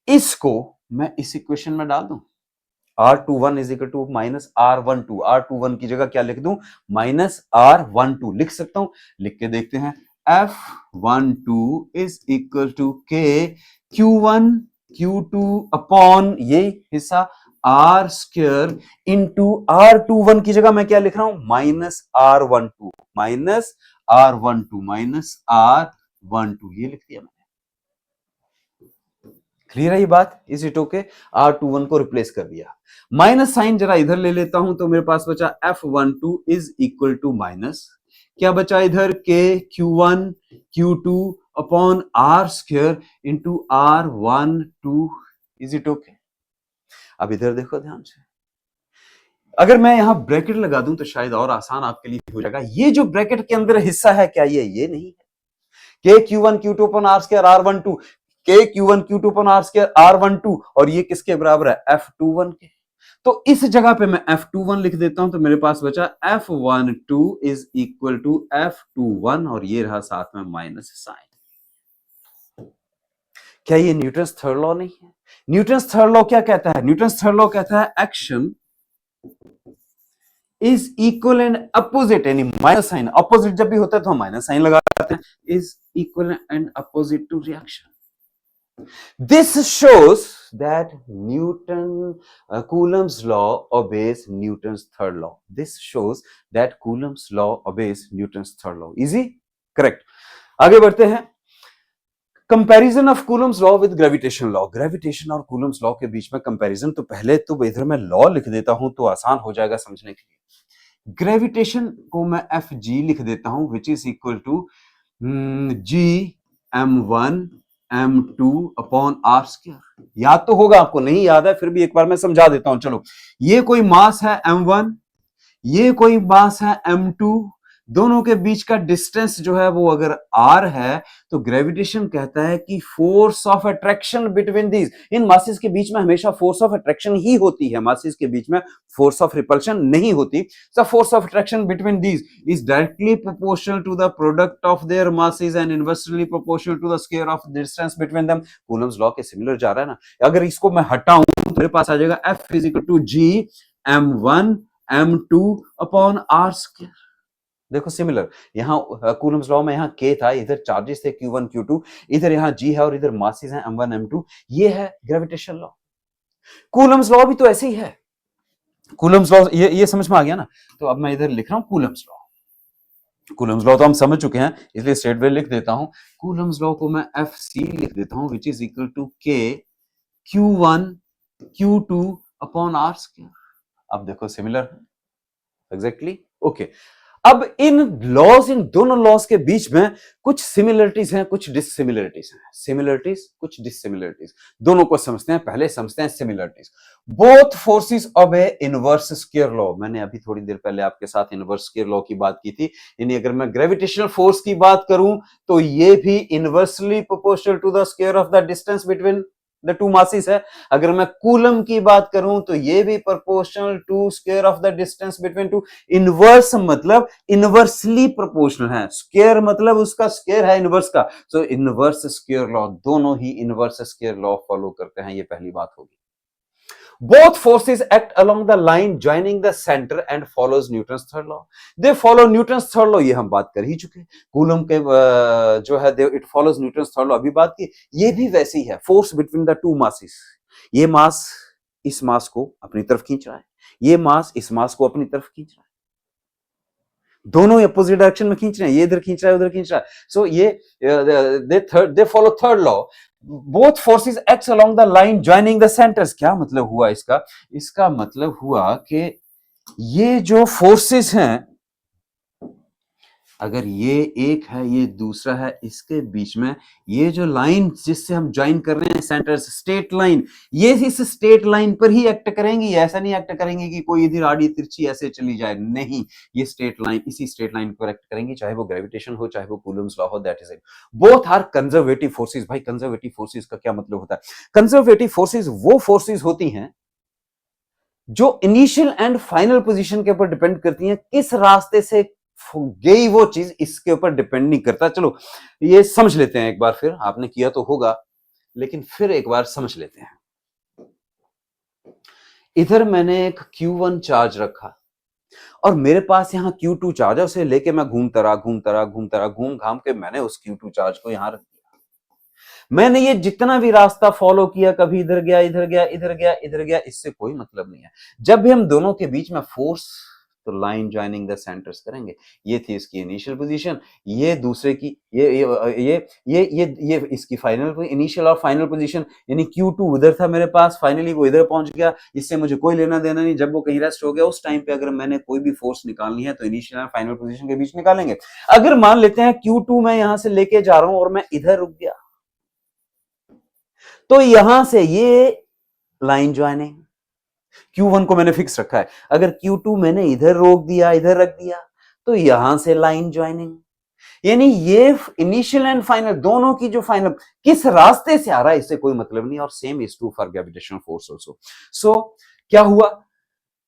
इसको मैं इस इक्वेशन में डाल दूं, R21 is equal to minus R12, R21 की जगह क्या लिख दूं, माइनस R12 लिख सकता हूं, लिख के देखते हैं। F12 is equal to K Q1 Q2 upon ये हिस्सा R स्क्वायर इंटू R21 की जगह मैं क्या लिख रहा हूं, minus R12, minus R12, minus R12, ये लिख दिया मैंने। क्लियर है ये बात, इस इटो के R21 को रिप्लेस कर दिया। माइनस साइन जरा इधर ले लेता हूं तो मेरे पास बचा F12 is equal to minus, क्या बचा इधर, K Q1 Q2 upon R square into R12 is it okay. अब इधर देखो ध्यान से, अगर मैं यहां ब्रैकेट लगा दूं तो शायद और आसान आपके लिए हो जाएगा। ये जो ब्रैकेट के अंदर हिस्सा है क्या ये नहीं है। K Q one Q two upon R square R one two, K Q one Q two upon R square R one two, और ये किसके बराबर है, एफ टू वन के। तो इस जगह पे मैं F21 लिख देता हूं, तो मेरे पास बचा F12 is equal to F21, और ये रहा साथ में माइनस साइन। क्या ये न्यूटन्स थर्ड लॉ नहीं है? न्यूटन्स थर्ड लॉ क्या कहता है? न्यूटन्स थर्ड लॉ कहता है action is equal and opposite, यानी माइनस साइन, अपोजिट जब भी होता है तो हम माइनस साइन लगाते हैं, is equal and opposite to reaction. This shows that Coulomb's law obeys Newton's third law. This shows that Coulomb's law obeys Newton's third law. Easy? Correct. आगे बढ़ते हैं। Comparison of Coulomb's law with gravitation law. Gravitation और Coulomb's law के बीच में comparison, तो पहले तो इधर मैं law लिख देता हूं तो आसान हो जाएगा समझने के लिए। Gravitation को मैं Fg लिख देता हूं, which is equal to G m1 m2 upon R square. याद तो होगा आपको, नहीं याद है फिर भी एक बार मैं समझा देता हूं। चलो, ये कोई मास है m1, ये कोई मास है m2, दोनों के बीच का डिस्टेंस जो है वो अगर r है, तो ग्रेविटेशन कहता है कि force of attraction between these, in masses के बीच में हमेशा फोर्स ऑफ अट्रैक्शन ही होती है, मासेस के बीच में फोर्स ऑफ रिपल्शन नहीं होती। So force of attraction between these is directly proportional to the product of their masses and inversely proportional to the square of the distance between them. Coulomb's law के similar जा रहा है ना। अगर इसको मैं हटाऊं तो मेरे पास आ जाएगा F is equal to G m1 m2 upon R square. देखो सिमिलर, यहां कूलम्स लॉ में यहां k था, इधर चार्जेस थे q1 q2, इधर यहां g है और इधर मासेस हैं m1 m2। ये है ग्रेविटेशन लॉ। कूलम्स लॉ भी तो ऐसे ही है। कूलम्स लॉ ये समझ में आ गया ना। तो अब मैं इधर लिख रहा हूं कूलम्स लॉ। कूलम्स लॉ तो हम समझ चुके हैं, इसलिए स्ट्रेट वे लिख देता हूं। कूलम्स लॉ को मैं FC लिख देता हूं, which is equal to k q1 q2 upon r square. अब देखो सिमिलर है एग्जैक्टली। ओके, अब इन लॉज, इन दोनों लॉज के बीच में कुछ सिमिलरिटीज हैं, कुछ डिससिमिलरिटीज हैं। सिमिलरिटीज, कुछ डिससिमिलरिटीज, दोनों को समझते हैं। पहले समझते हैं similarities. Both forces obey inverse square law. मैंने अभी थोड़ी देर पहले आपके साथ इनवर्स स्क्वायर लॉ की बात की थी। यानी अगर मैं ग्रेविटेशनल फोर्स की बात करूं तो ये भी inversely proportional to the square of the distance between the two masses है। अगर मैं कूलम की बात करूं तो ये भी proportional to square of the distance between two. Inverse मतलब इनवर्सली प्रोपोर्शनल है, स्क्वायर मतलब उसका स्क्वायर है इनवर्स का। सो इनवर्स स्क्वायर लॉ, दोनों ही इनवर्स स्क्वायर लॉ फॉलो करते हैं, ये पहली बात होगी। Both forces act along the line joining the center and follows Newton's third law. They follow Newton's third law, ये हम बात कर ही चुके। कूलम के जो है it follows Newton's third law, अभी बात की। ये भी वैसे ही है, force between the two masses। ये मास इस मास को अपनी तरफ खींच रहा है, ये मास इस मास को अपनी तरफ खींच रहा है, दोनों अपोजिट डायरेक्शन में खींच रहे हैं, ये इधर खींच रहा है उधर खींच रहा है। सो ये they follow third law. Both forces acts along the line joining the centers। क्या मतलब हुआ इसका? इसका मतलब हुआ कि ये जो फोर्सेस हैं, अगर ये एक है ये दूसरा है, इसके बीच में ये जो लाइन जिससे हम ज्वाइन कर रहे हैं सेंटर्स, स्ट्रेट लाइन, ये इस स्ट्रेट लाइन पर ही एक्ट करेंगी। ऐसा नहीं एक्ट करेंगे कि कोई इधर आड़ी तिरछी ऐसे चली जाए, नहीं, ये स्ट्रेट लाइन, इसी स्ट्रेट लाइन पर एक्ट करेंगी, चाहे वो ग्रेविटेशन हो चाहे वो कूलम्स लॉ हो। That is it. Both are conservative forces. भाई कंजर्वेटिव फोर्सेस का क्या मतलब होता है? कंजर्वेटिव फोर्सेस वो फोर्सेस होती हैं जो इनिशियल एंड फाइनल पोजीशन के ऊपर डिपेंड करती हैं। किस रास्ते से गई वो चीज इसके ऊपर डिपेंड नहीं करता। चलो ये समझ लेते हैं एक बार, फिर आपने किया तो होगा लेकिन फिर एक बार समझ लेते हैं। इधर मैंने एक Q1 चार्ज रखा और मेरे पास यहाँ Q2 चार्ज है, उसे लेके मैं घूम घाम के मैंने उस Q2 चार्ज को यहां रख दिया। मैंने ये जितना भी रास्ता फॉलो किया, कभी इधर गया इधर गया इधर गया इधर गया, इससे कोई मतलब नहीं है। जब भी हम दोनों के बीच में फोर्स, तो लाइन ज्वाइनिंग द सेंटर्स करेंगे। ये थी इसकी इनिशियल पोजीशन, ये दूसरे की ये इसकी फाइनल, इनिशियल और फाइनल पोजीशन। यानी Q2 उधर था मेरे पास, फाइनली वो इधर पहुंच गया, इससे मुझे कोई लेना देना नहीं। जब वो कहीं रेस्ट हो गया, उस टाइम पे अगर मैंने कोई भी फोर्स निकालनी है तो इनिशियल और फाइनल पोजीशन के बीच निकालेंगे। अगर मान लेते हैं Q2 मैं यहां से लेके जा रहा हूं और मैं इधर रुक गया, तो यहां से ये लाइन ज्वाइनिंग, Q1 को मैंने फिक्स रखा है, अगर Q2 मैंने इधर रोक दिया, इधर रख दिया, तो यहां से लाइन ज्वाइनिंग, यानी ये इनिशियल एंड फाइनल दोनों की जो फाइनल किस रास्ते से आ रहा है इससे कोई मतलब नहीं, और same is true for gravitational force also. So क्या हुआ,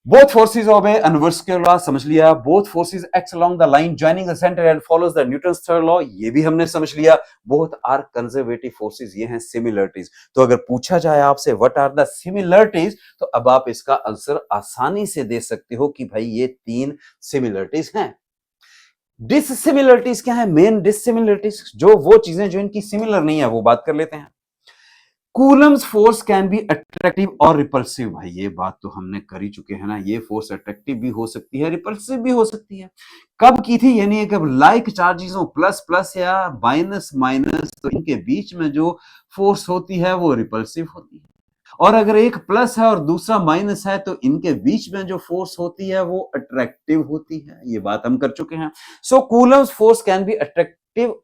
both forces obey universal law, समझ लिया, both forces act along the line joining the center and follows the Newton's third law, ये भी हमने समझ लिया, both are conservative forces, ये हैं similarities। तो अगर पूछा जाए आपसे what are the similarities, तो अब आप इसका आंसर आसानी से दे सकते हो कि भाई ये 3 similarities हैं। डिससिमिलरिटीज क्या है, मेन डिससिमिलरिटीज जो वो चीजें जो इनकी सिमिलर नहीं है वो बात कर लेते हैं। Coulomb's force can be attractive और रिपल्सिव, भाई ये बात तो हमने कर ही चुके हैं ना, ये फोर्स अट्रैक्टिव भी हो सकती है, रिपल्सिव भी हो सकती है। कब की थी, यानी कब लाइक चार्जेस हो, प्लस प्लस या माइनस माइनस, तो इनके बीच में जो फोर्स होती है वो रिपल्सिव होती है, और अगर एक प्लस है और दूसरा माइनस है तो इनके बीच में जो फोर्स होती है वो अट्रैक्टिव होती है, ये बात हम कर चुके हैं। So Coulomb's force can be attractive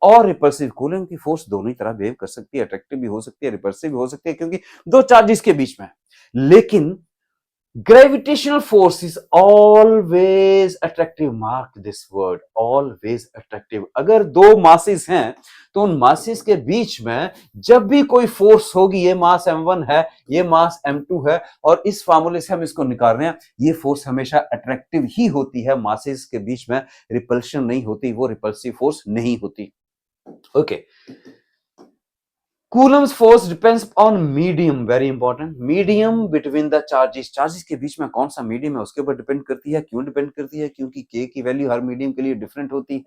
और रिपल्सिव, कूलम की फोर्स दोनों ही तरह बिहेव कर सकती है, अट्रैक्टिव भी हो सकती है, रिपल्सिव भी हो सकती है, क्योंकि दो चार्जेस के बीच में। लेकिन gravitational force is always attractive, mark this word, always attractive। अगर दो मासेस हैं तो उन मासेस के बीच में जब भी कोई फोर्स होगी, ये मास m1 है, ये मास m2 है, और इस फार्मूले से हम इसको निकाल रहे हैं, ये फोर्स हमेशा अट्रैक्टिव ही होती है, मासेस के बीच में रिपल्शन नहीं होती, वो रिपल्सिव फोर्स नहीं होती। Okay, Coulomb's force depends on medium, very important, medium between the charges, charges के बीच में कौन सा मीडियम है उसके ऊपर डिपेंड करती है। क्यों डिपेंड करती है, क्योंकि k की वैल्यू हर मीडियम के लिए डिफरेंट होती है,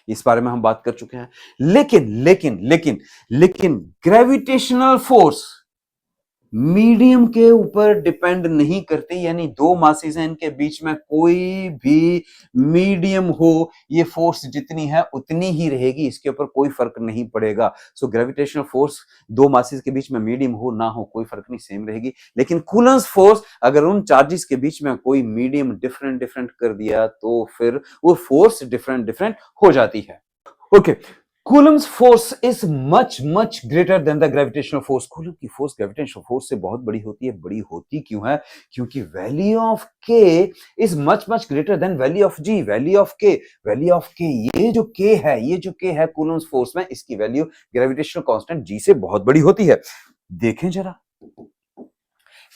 इस बारे में हम बात कर चुके हैं। लेकिन लेकिन लेकिन लेकिन ग्रेविटेशनल फोर्स मीडियम के ऊपर डिपेंड नहीं करती, यानी दो मासेस हैं, इनके बीच में कोई भी मीडियम हो, ये फोर्स जितनी है उतनी ही रहेगी, इसके ऊपर कोई फर्क नहीं पड़ेगा। सो ग्रेविटेशनल फोर्स दो मासेस के बीच में मीडियम हो ना हो कोई फर्क नहीं, सेम रहेगी। लेकिन कूलम्स फोर्स अगर उन चार्जेस के बीच में कोई मीडियम डिफरेंट डिफरेंट कर दिया तो फिर वो फोर्स डिफरेंट डिफरेंट हो जाती है। Okay, Coulomb's force is much much greater than the gravitational force। Coulomb की फोर्स ग्रेविटेशनल फोर्स से बहुत बड़ी होती है। बड़ी होती क्यों है, क्योंकि value of k is much much greater than value of g। Value of k, value of k, ये जो k है, ये जो k है कूलम्स फोर्स में, इसकी वैल्यू ग्रेविटेशनल कांस्टेंट g से बहुत बड़ी होती है। देखें जरा,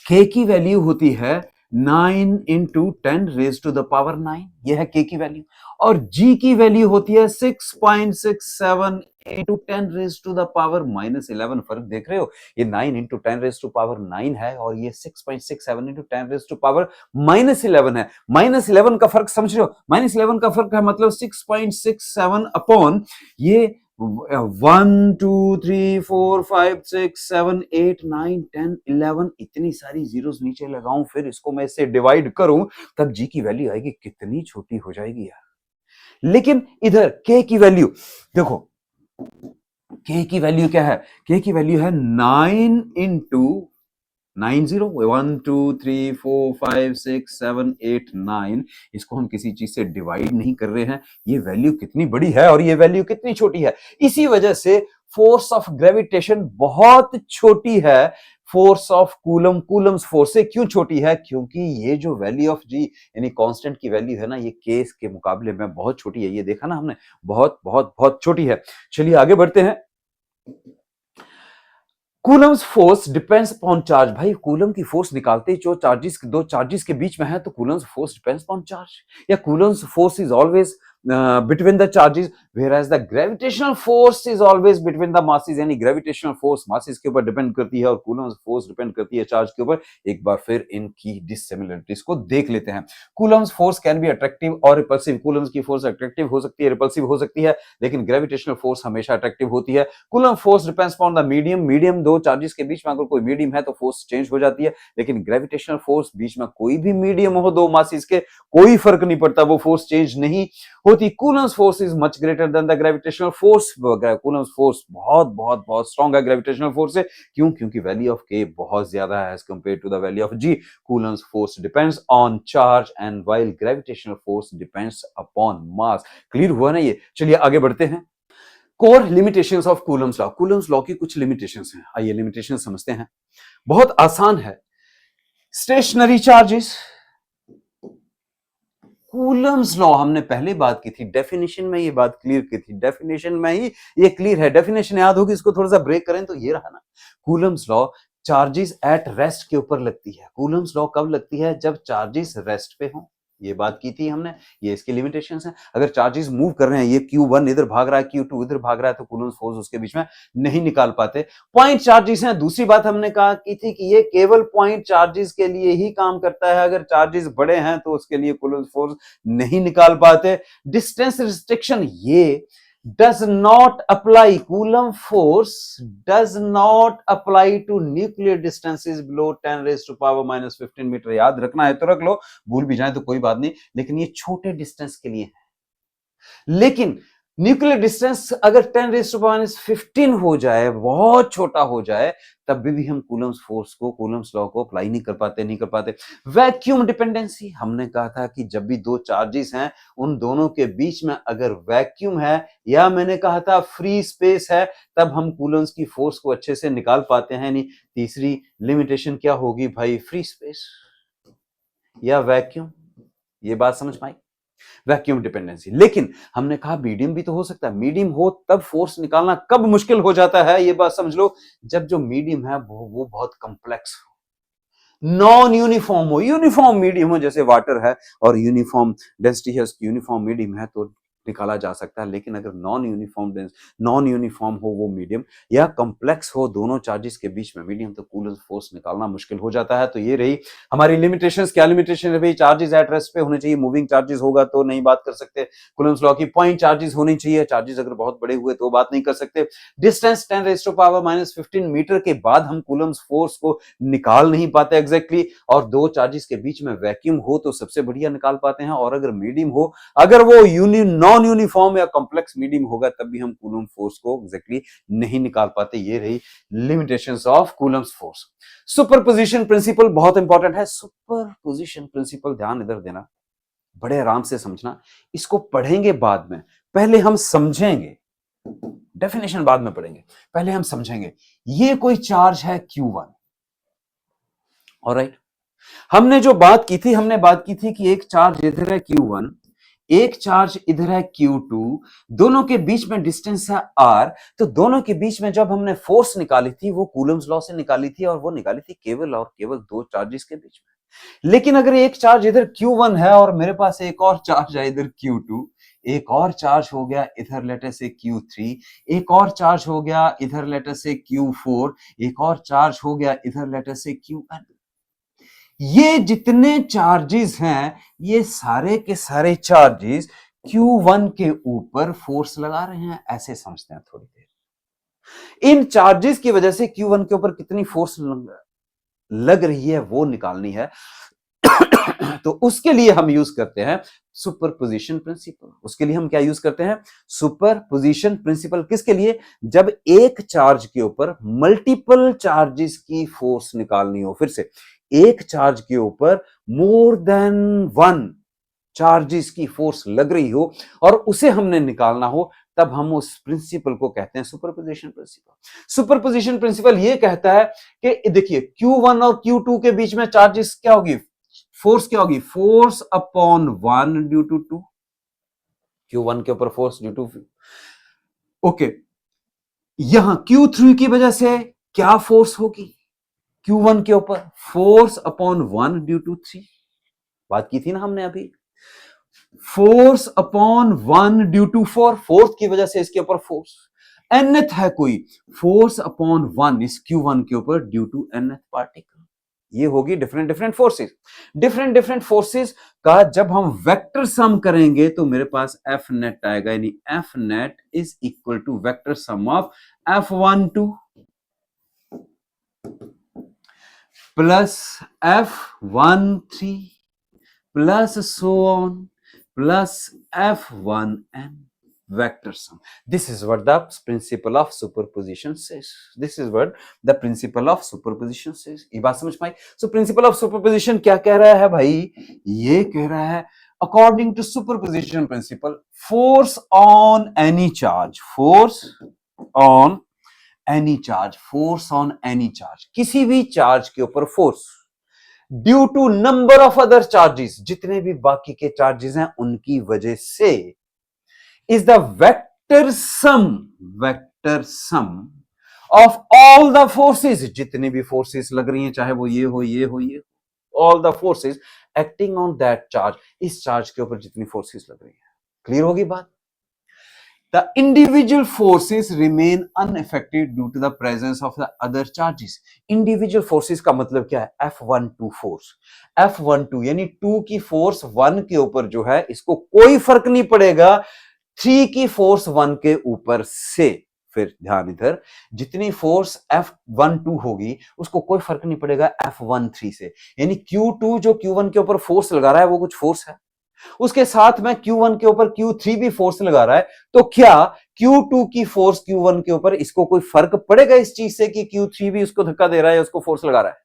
k की वैल्यू होती है 9 into 10 raise to the power 9, यह है k की वैल्यू, और g की वैल्यू होती है 6.67 into 10 raise to the power -11। फर्क देख रहे हो, ये 9 इंटू 10 रेज टू पावर 9 है और ये 6.67 इंटू 10 रेज टू पावर -11 है। -11 का फर्क समझ रहे हो, -11 का फर्क है मतलब 6.67 अपॉन ये 1 2 3 4 5 6 7 8 9 10 11, इतनी सारी जीरोस नीचे लगाऊं, फिर इसको मैं इससे डिवाइड करूं, तब जी की वैल्यू आएगी, कितनी छोटी हो जाएगी यार। लेकिन इधर के की वैल्यू देखो, के की वैल्यू क्या है, के की वैल्यू है 9 इंटू 90 1 2 3 4 5 6 7 8 9, इसको हम किसी चीज से डिवाइड नहीं कर रहे हैं, ये वैल्यू कितनी बड़ी है और ये वैल्यू कितनी छोटी है। इसी वजह से फोर्स ऑफ ग्रेविटेशन बहुत छोटी है force of coulomb, Coulomb's force से। क्यों छोटी है, क्योंकि ये जो वैल्यू ऑफ जी यानी कांस्टेंट की वैल्यू है ना, ये केस के मुकाबले में बहुत छोटी है, ये देखा ना हमने, बहुत बहुत बहुत छोटी है। चलिए आगे बढ़ते हैं। Coulomb's force depends upon charge, भाई कूलम की फोर्स निकालते ही जो चार्जेस, दो चार्जेस के बीच में है, तो Coulomb's force depends upon charge, या Coulomb's force is always between the charges, whereas the gravitational force is always between the masses, यानी ग्रेविटेशनल फोर्स मासेस के ऊपर डिपेंड करती है और कूलम्स फोर्स डिपेंड करती है चार्ज के ऊपर। एक बार फिर इनकी डिसिमिलरिटीज को देख लेते हैं। Coulomb's force can be attractive और रिपल्सिव, कूलम्स की फोर्स अट्रैक्टिव हो सकती है, रिपल्सिव हो सकती है, लेकिन ग्रेविटेशनल फोर्स हमेशा अट्रैक्टिव होती है। Coulomb force depends upon the medium, medium दो चार्जेस के बीच में अगर कोई मीडियम है तो फोर्स चेंज हो जाती है, लेकिन ग्रेविटेशनल फोर्स बीच में कोई भी मीडियम हो दो मासेस के, कोई फर्क नहीं पड़ता, वो फोर्स चेंज नहीं होती। Coulomb's force is much greater than the gravitational force, Coulomb's force बहुत बहुत बहुत स्ट्रांग है ग्रेविटेशनल फोर्स से। क्यों, क्योंकि वैल्यू ऑफ के बहुत ज्यादा है as compare to the value of G. Coulomb's force depends on charge and while gravitational force depends upon mass. Clear हुआ ना ये। चलिए आगे बढ़ते हैं। Core limitations of Coulomb's law, Coulomb's law की कुछ लिमिटेशंस हैं, आइए लिमिटेशंस समझते हैं। बहुत आसान है, स्टेशनरी चार्जेस, कूलम्स लॉ हमने पहले बात की थी, डेफिनेशन में ये बात क्लियर की थी, डेफिनेशन में ही ये क्लियर है, डेफिनेशन याद होगी, इसको थोड़ा सा ब्रेक करें तो ये रहा ना, Coulomb's law charges at rest के ऊपर लगती है। कूलम्स लॉ कब लगती है? जब चार्जेस रेस्ट पे हों, ये बात की थी हमने, ये इसकी लिमिटेशंस हैं। अगर चार्जेस मूव कर रहे हैं, ये Q1 इधर भाग रहा है, Q2 इधर भाग रहा है, तो कूलम्स फोर्स उसके बीच में नहीं निकाल पाते। पॉइंट चार्जेस हैं, दूसरी बात हमने कहा की थी कि ये केवल पॉइंट चार्जेस के लिए ही काम करता है, अगर चार्जेस बड़े हैं तो उसके लिए कूलम्स फोर्स नहीं निकाल पाते। डिस्टेंस रिस्ट्रिक्शन, ये does not apply, Coulomb force does not apply to nuclear distances below 10 raised to power minus 15 metre. याद रखना है तो रख लो, भूल भी जाए तो कोई बात नहीं, लेकिन ये छोटे डिस्टेंस के लिए है। लेकिन न्यूक्लियर डिस्टेंस अगर 10 रेज़ टू पावर माइनस 15 हो जाए, बहुत छोटा हो जाए, तब भी हम कूलम्स फोर्स को, कूलम्स लॉ को अप्लाई नहीं कर पाते। वैक्यूम डिपेंडेंसी, हमने कहा था कि जब भी दो चार्जेस हैं, उन दोनों के बीच में अगर वैक्यूम है, या मैंने कहा था फ्री स्पेस है, तब हम कूलम्स की फोर्स को अच्छे से निकाल पाते हैं नहीं। तीसरी लिमिटेशन क्या होगी भाई? फ्री स्पेस या वैक्यूम, ये बात समझ में आई? Vacuum dependency. लेकिन हमने कहा मीडियम भी तो हो सकता है, मीडियम हो तब फोर्स निकालना कब मुश्किल हो जाता है, ये बात समझ लो, जब जो मीडियम है वो बहुत कॉम्प्लेक्स हो, नॉन यूनिफॉर्म हो। यूनिफॉर्म मीडियम हो, जैसे वाटर है और यूनिफॉर्म डेंसिटी है, उसकी यूनिफॉर्म मीडियम है, तो निकाला जा सकता है। लेकिन अगर नॉन यूनिफॉर्म हो वो मीडियम, या कॉम्प्लेक्स हो दोनों चार्जेस के बीच में मीडियम, तो कूलम्स फोर्स निकालना मुश्किल हो जाता है। तो ये रही हमारी लिमिटेशंस। क्या लिमिटेशन है भाई? चार्जेस एट रेस्ट पे होने चाहिए, मूविंग चार्जेस होगा तो नहीं बात कर सकते। कूलम्स लॉ की पॉइंट चार्जेस होनी चाहिए, चार्जेस अगर बहुत बड़े हुए तो बात नहीं कर सकते। Distance 10 raise to power minus 15 metre के बाद हम कूलम्स फोर्स को निकाल नहीं पाते एग्जैक्टली, और दो चार्जेस के बीच में वैक्यूम हो तो सबसे बढ़िया निकाल पाते हैं, और अगर मीडियम हो, अगर वो नॉन यूनिफॉर्म या कॉम्प्लेक्स मीडियम होगा, तब भी हम कूलम्ब फोर्स को एग्जैक्टली नहीं निकाल पाते। ये रही limitations of Coulomb's force. Superposition principle बहुत इंपॉर्टेंट है। सुपरपोजिशन प्रिंसिपल ध्यान इधर देना, बड़े आराम से समझना, इसको पढ़ेंगे बाद में, पहले हम समझेंगे, डेफिनेशन बाद में पढ़ेंगे, पहले हम समझेंगे। ये कोई चार्ज है Q1, ऑलराइट। हमने जो बात की थी, हमने बात की थी कि एक चार्ज इधर है Q1, एक चार्ज इधर है Q2, दोनों के बीच में डिस्टेंस है R। तो दोनों के बीच में जब हमने फोर्स निकाली थी, वो कूलम्स लॉ से निकाली थी, और वो निकाली थी केवल और केवल दो चार्जेस के बीच में। लेकिन अगर एक चार्ज इधर Q1 है और मेरे पास एक और चार्ज है इधर Q2, एक और चार्ज हो गया इधर लेटर से Q3, एक और चार्ज हो गया इधर लेटर से Q4, एक और चार्ज हो गया इधर लेटर से Qn। ये जितने चार्जेस हैं, ये सारे के सारे चार्जेस Q1 के ऊपर फोर्स लगा रहे हैं, ऐसे समझते हैं थोड़ी देर। इन चार्जेस की वजह से Q1 के ऊपर कितनी फोर्स लग रही है वो निकालनी है। तो उसके लिए हम यूज करते हैं सुपरपोजिशन प्रिंसिपल। उसके लिए हम क्या यूज करते हैं? Superposition principle. किसके लिए? जब एक चार्ज के ऊपर मल्टीपल चार्जेस की फोर्स निकालनी हो। फिर से, एक चार्ज के ऊपर मोर देन वन चार्जेस की फोर्स लग रही हो और उसे हमने निकालना हो, तब हम उस प्रिंसिपल को कहते हैं सुपरपोजिशन प्रिंसिपल। सुपरपोजिशन प्रिंसिपल ये कहता है कि देखिए, Q1 और Q2 के बीच में चार्जेस क्या होगी? फोर्स क्या होगी? Force upon 1 due to 2। Q1 के ऊपर फोर्स ड्यू टू, ओके। यहां Q3 की वजह से क्या फोर्स होगी? Q1 के ऊपर फोर्स अपॉन 1 ड्यू टू 3, बात की थी ना हमने अभी। Force upon 1 due to 4, fourth की वजह से इसके ऊपर फोर्स। nth है कोई, फोर्स अपॉन 1 इस Q1 के ऊपर ड्यू टू nth पार्टिकल। ये होगी different different forces. Different different forces का जब हम वेक्टर सम करेंगे तो मेरे पास F नेट आएगा, यानी F net is equal to vector sum of F12 plus F13 plus so on plus F1n vector sum. This is what the principle of superposition says. This is what the principle of superposition says. ये बात समझ पाई? So principle of superposition क्या कह रहा है भाई? ये कह रहा है according to superposition principle, force on any charge, force on any charge, force on any charge, किसी भी चार्ज के ऊपर force due to number of other charges, जितने भी बाकी के चार्जेस हैं उनकी वजह से, is the vector sum of all the forces, जितने भी फोर्सेस लग रही हैं, चाहे वो ये हो ये हो ये, all the forces acting on that charge, इस चार्ज के ऊपर जितनी फोर्सेस लग रही हैं। क्लियर होगी बात? The individual forces remain unaffected due to the presence of the other charges. Individual forces का मतलब क्या है? F12 फोर्स, F12 यानी 2 की फोर्स 1 के ऊपर जो है, इसको कोई फर्क नहीं पड़ेगा 3 की फोर्स 1 के ऊपर से। फिर ध्यान इधर, जितनी फोर्स F12 होगी उसको कोई फर्क नहीं पड़ेगा F13 से, यानी Q2 जो Q1 के ऊपर फोर्स लगा रहा है वो कुछ फोर्स है, उसके साथ में Q1 के ऊपर Q3 भी फोर्स लगा रहा है, तो क्या Q2 की फोर्स Q1 के ऊपर इसको कोई फर्क पड़ेगा इस चीज से कि Q3 भी उसको धक्का दे रहा है या उसको फोर्स लगा रहा है?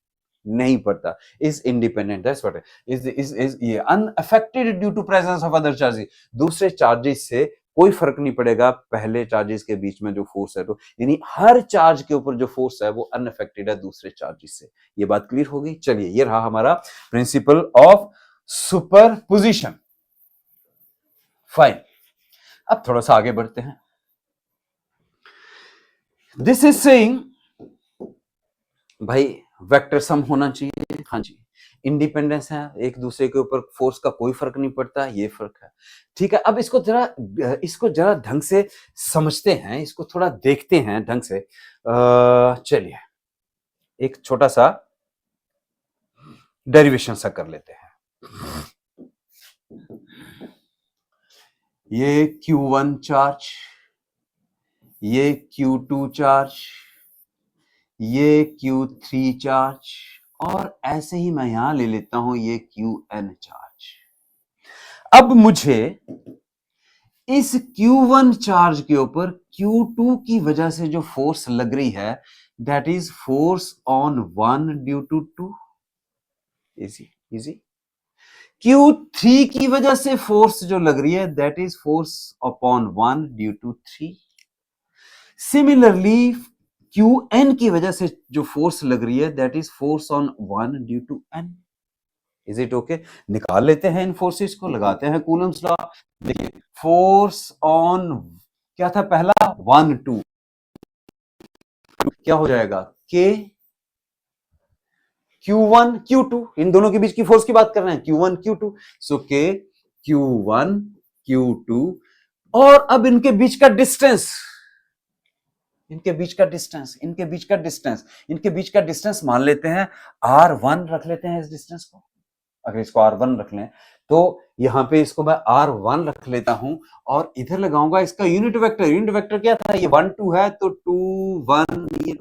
नहीं पड़ता। Is independent, that's what is ये unaffected due to presence of other charges, दूसरे चार्जेस से कोई फर्क नहीं पड़ेगा पहले चार्जेस के बीच में जो फोर्स है, तो यानी हर चार्ज के ऊपर जो फोर्स है वो अनअफेक्टेड है दूसरे चार्जेस से। ये बात क्लियर हो गई? चलिए, ये रहा हमारा प्रिंसिपल ऑफ सुपरपोजिशन। फाइन, अब थोड़ा सा आगे बढ़ते हैं। दिस इज सेइंग भाई वेक्टर सम होना चाहिए, हाँ जी, इंडिपेंडेंस है, एक दूसरे के ऊपर फोर्स का कोई फर्क नहीं पड़ता, ये फर्क है। ठीक है, अब इसको जरा ढंग से समझते हैं, इसको थोड़ा देखते हैं ढंग से। चलिए एक छोटा सा डेरिवेशन सा कर लेते हैं। ये Q1 चार्ज, ये Q2 चार्ज, ये Q3 चार्ज, और ऐसे ही मैं यहां ले लेता हूं ये Qn चार्ज। अब मुझे इस Q1 चार्ज के ऊपर Q2 की वजह से जो फोर्स लग रही है, that is force on 1 due to 2। Easy easy. Q3 की वजह से फोर्स जो लग रही है, that is force upon 1 due to 3। Similarly Qn की वजह से जो फोर्स लग रही है, that is force on 1 due to n। Is it okay? निकाल लेते हैं इन फोर्सेस को, लगाते हैं कूलम्स लॉ। देखिए, फोर्स ऑन क्या था पहला? 1 2, क्या हो जाएगा? K Q1 Q2, इन दोनों के बीच की फोर्स की बात कर रहे हैं, Q1 Q2, सो K Q1 Q2, और अब इनके बीच का डिस्टेंस, इनके बीच का डिस्टेंस मान लेते हैं R1 रख लेते हैं इस डिस्टेंस को। अगर इसको R1 रख लें तो यहां पे इसको मैं R1 रख लेता हूं, और इधर लगाऊंगा इसका यूनिट वेक्टर क्या था? ये 1 2 है, तो 2 1, ये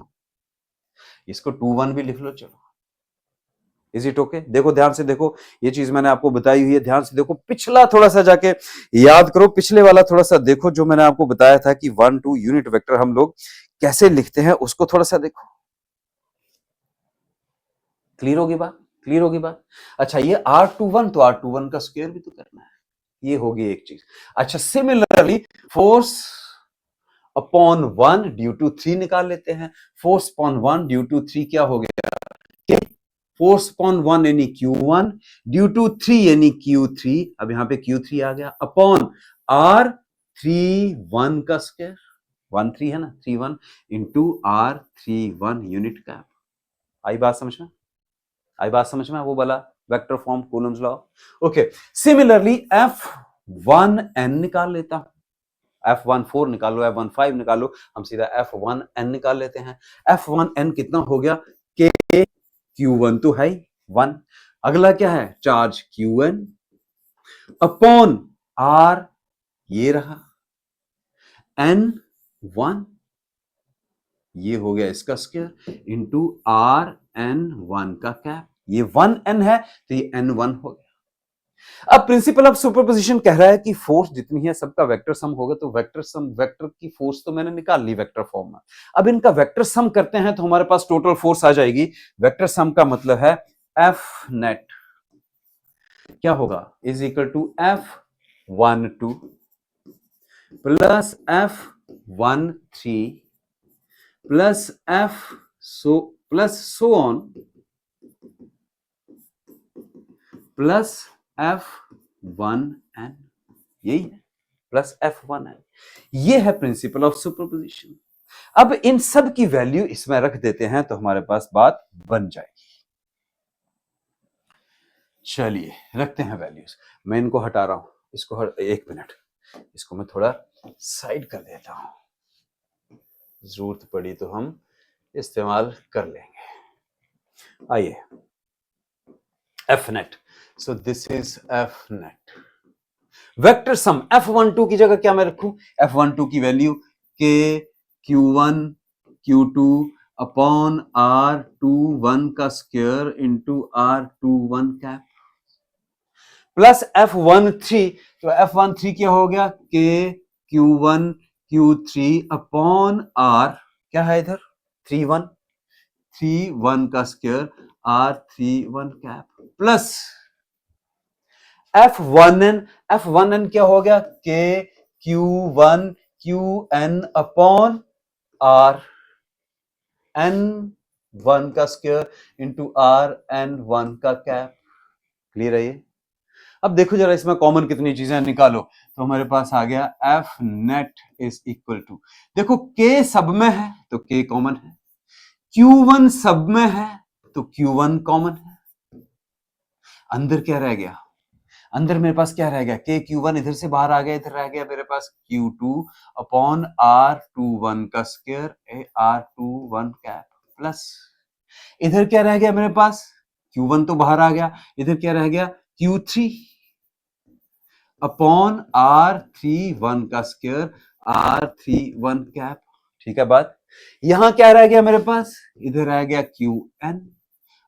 इसको 2 1 भी लिख लो, चलो। Is it okay? देखो ध्यान से देखो, ये चीज मैंने आपको बताई हुई है, ध्यान से देखो, पिछला थोड़ा सा जाके याद करो, पिछले वाला थोड़ा सा देखो, जो मैंने आपको बताया था कि 1 2 यूनिट वेक्टर हम लोग कैसे लिखते हैं, उसको थोड़ा सा देखो। क्लियर होगी बात? अच्छा, ये R21, तो R21 का स्क्वायर भी तो करना है, ये होगी एक चीज। अच्छा, similarly force upon 1 due to 3 निकाल लेते हैं। फोर्स अपॉन 1 ड्यू टू 3 क्या हो गया? फोर्स अपॉन 1 यानी Q1 ड्यू टू 3 यानी Q3। अब यहां पे Q3 आ गया, अपॉन R31 का स्क्वायर, 1 3 है ना, 3 1 इंटू R31 यूनिट का। आई बात समझ में? वो वाला vector form, Coulomb's law. Okay, similarly F1n निकाल लेता हूं, F14 निकालो, F15 निकालो, हम सीधा F1n निकाल लेते हैं। F1n कितना हो गया? K Q1 तो है 1, अगला क्या है? चार्ज Qn अपॉन R, ये रहा N1, ये हो गया इसका स्क्वायर, इंटू Rn1 का कैप। ये 1n है तो ये n1 हो गया। अब प्रिंसिपल ऑफ सुपरपोजिशन कह रहा है कि फोर्स जितनी है सबका वेक्टर सम होगा, तो वेक्टर की फोर्स तो मैंने निकाल ली वेक्टर फॉर्म में। अब इनका वेक्टर सम करते हैं तो हमारे पास टोटल फोर्स आ जाएगी। वेक्टर सम का मतलब है F नेट क्या होगा? Is equal to F12 plus F13 plus so on plus F1n, यही है, प्लस F1n। ये है प्रिंसिपल ऑफ सुपरपोजिशन। अब इन सब की वैल्यू इसमें रख देते हैं तो हमारे पास बात बन जाएगी। चलिए रखते हैं वैल्यूज। मैं इनको हटा रहा हूं, इसको एक मिनट, इसको मैं थोड़ा साइड कर देता हूं, जरूरत पड़ी तो हम इस्तेमाल कर लेंगे। आइए, F net, so this is F net. Vector sum F12 की जगह क्या मैं रखूं? F12 की वैल्यू के Q1 Q2 अपॉन R21 का square into R21 cap plus F13। तो F13 क्या हो गया? K Q1 Q3 upon R, क्या है इधर? 31 का square R31 cap plus F1n क्या हो गया? K Q1 QN upon R N1 का स्क्वायर इंटू RN1 का कैप। क्लियर है ये? अब देखो जरा इसमें कॉमन कितनी चीजें निकालो, तो हमारे पास आ गया F net is equal to, देखो K सब में है तो K कॉमन है, Q1 सब में है तो Q1 कॉमन है। अंदर क्या रह गया? अंदर मेरे पास क्या रह गया? के Q1 इधर से बाहर आ गया, इधर रह गया मेरे पास Q2 अपॉन R21 का स्क्वायर R21 कैप प्लस इधर क्या रह गया मेरे पास? Q1 तो बाहर आ गया, इधर क्या रह गया? Q3 अपॉन R31 का स्क्वायर R31 कैप। ठीक है बात? यहां क्या रह गया मेरे पास? इधर रह गया QN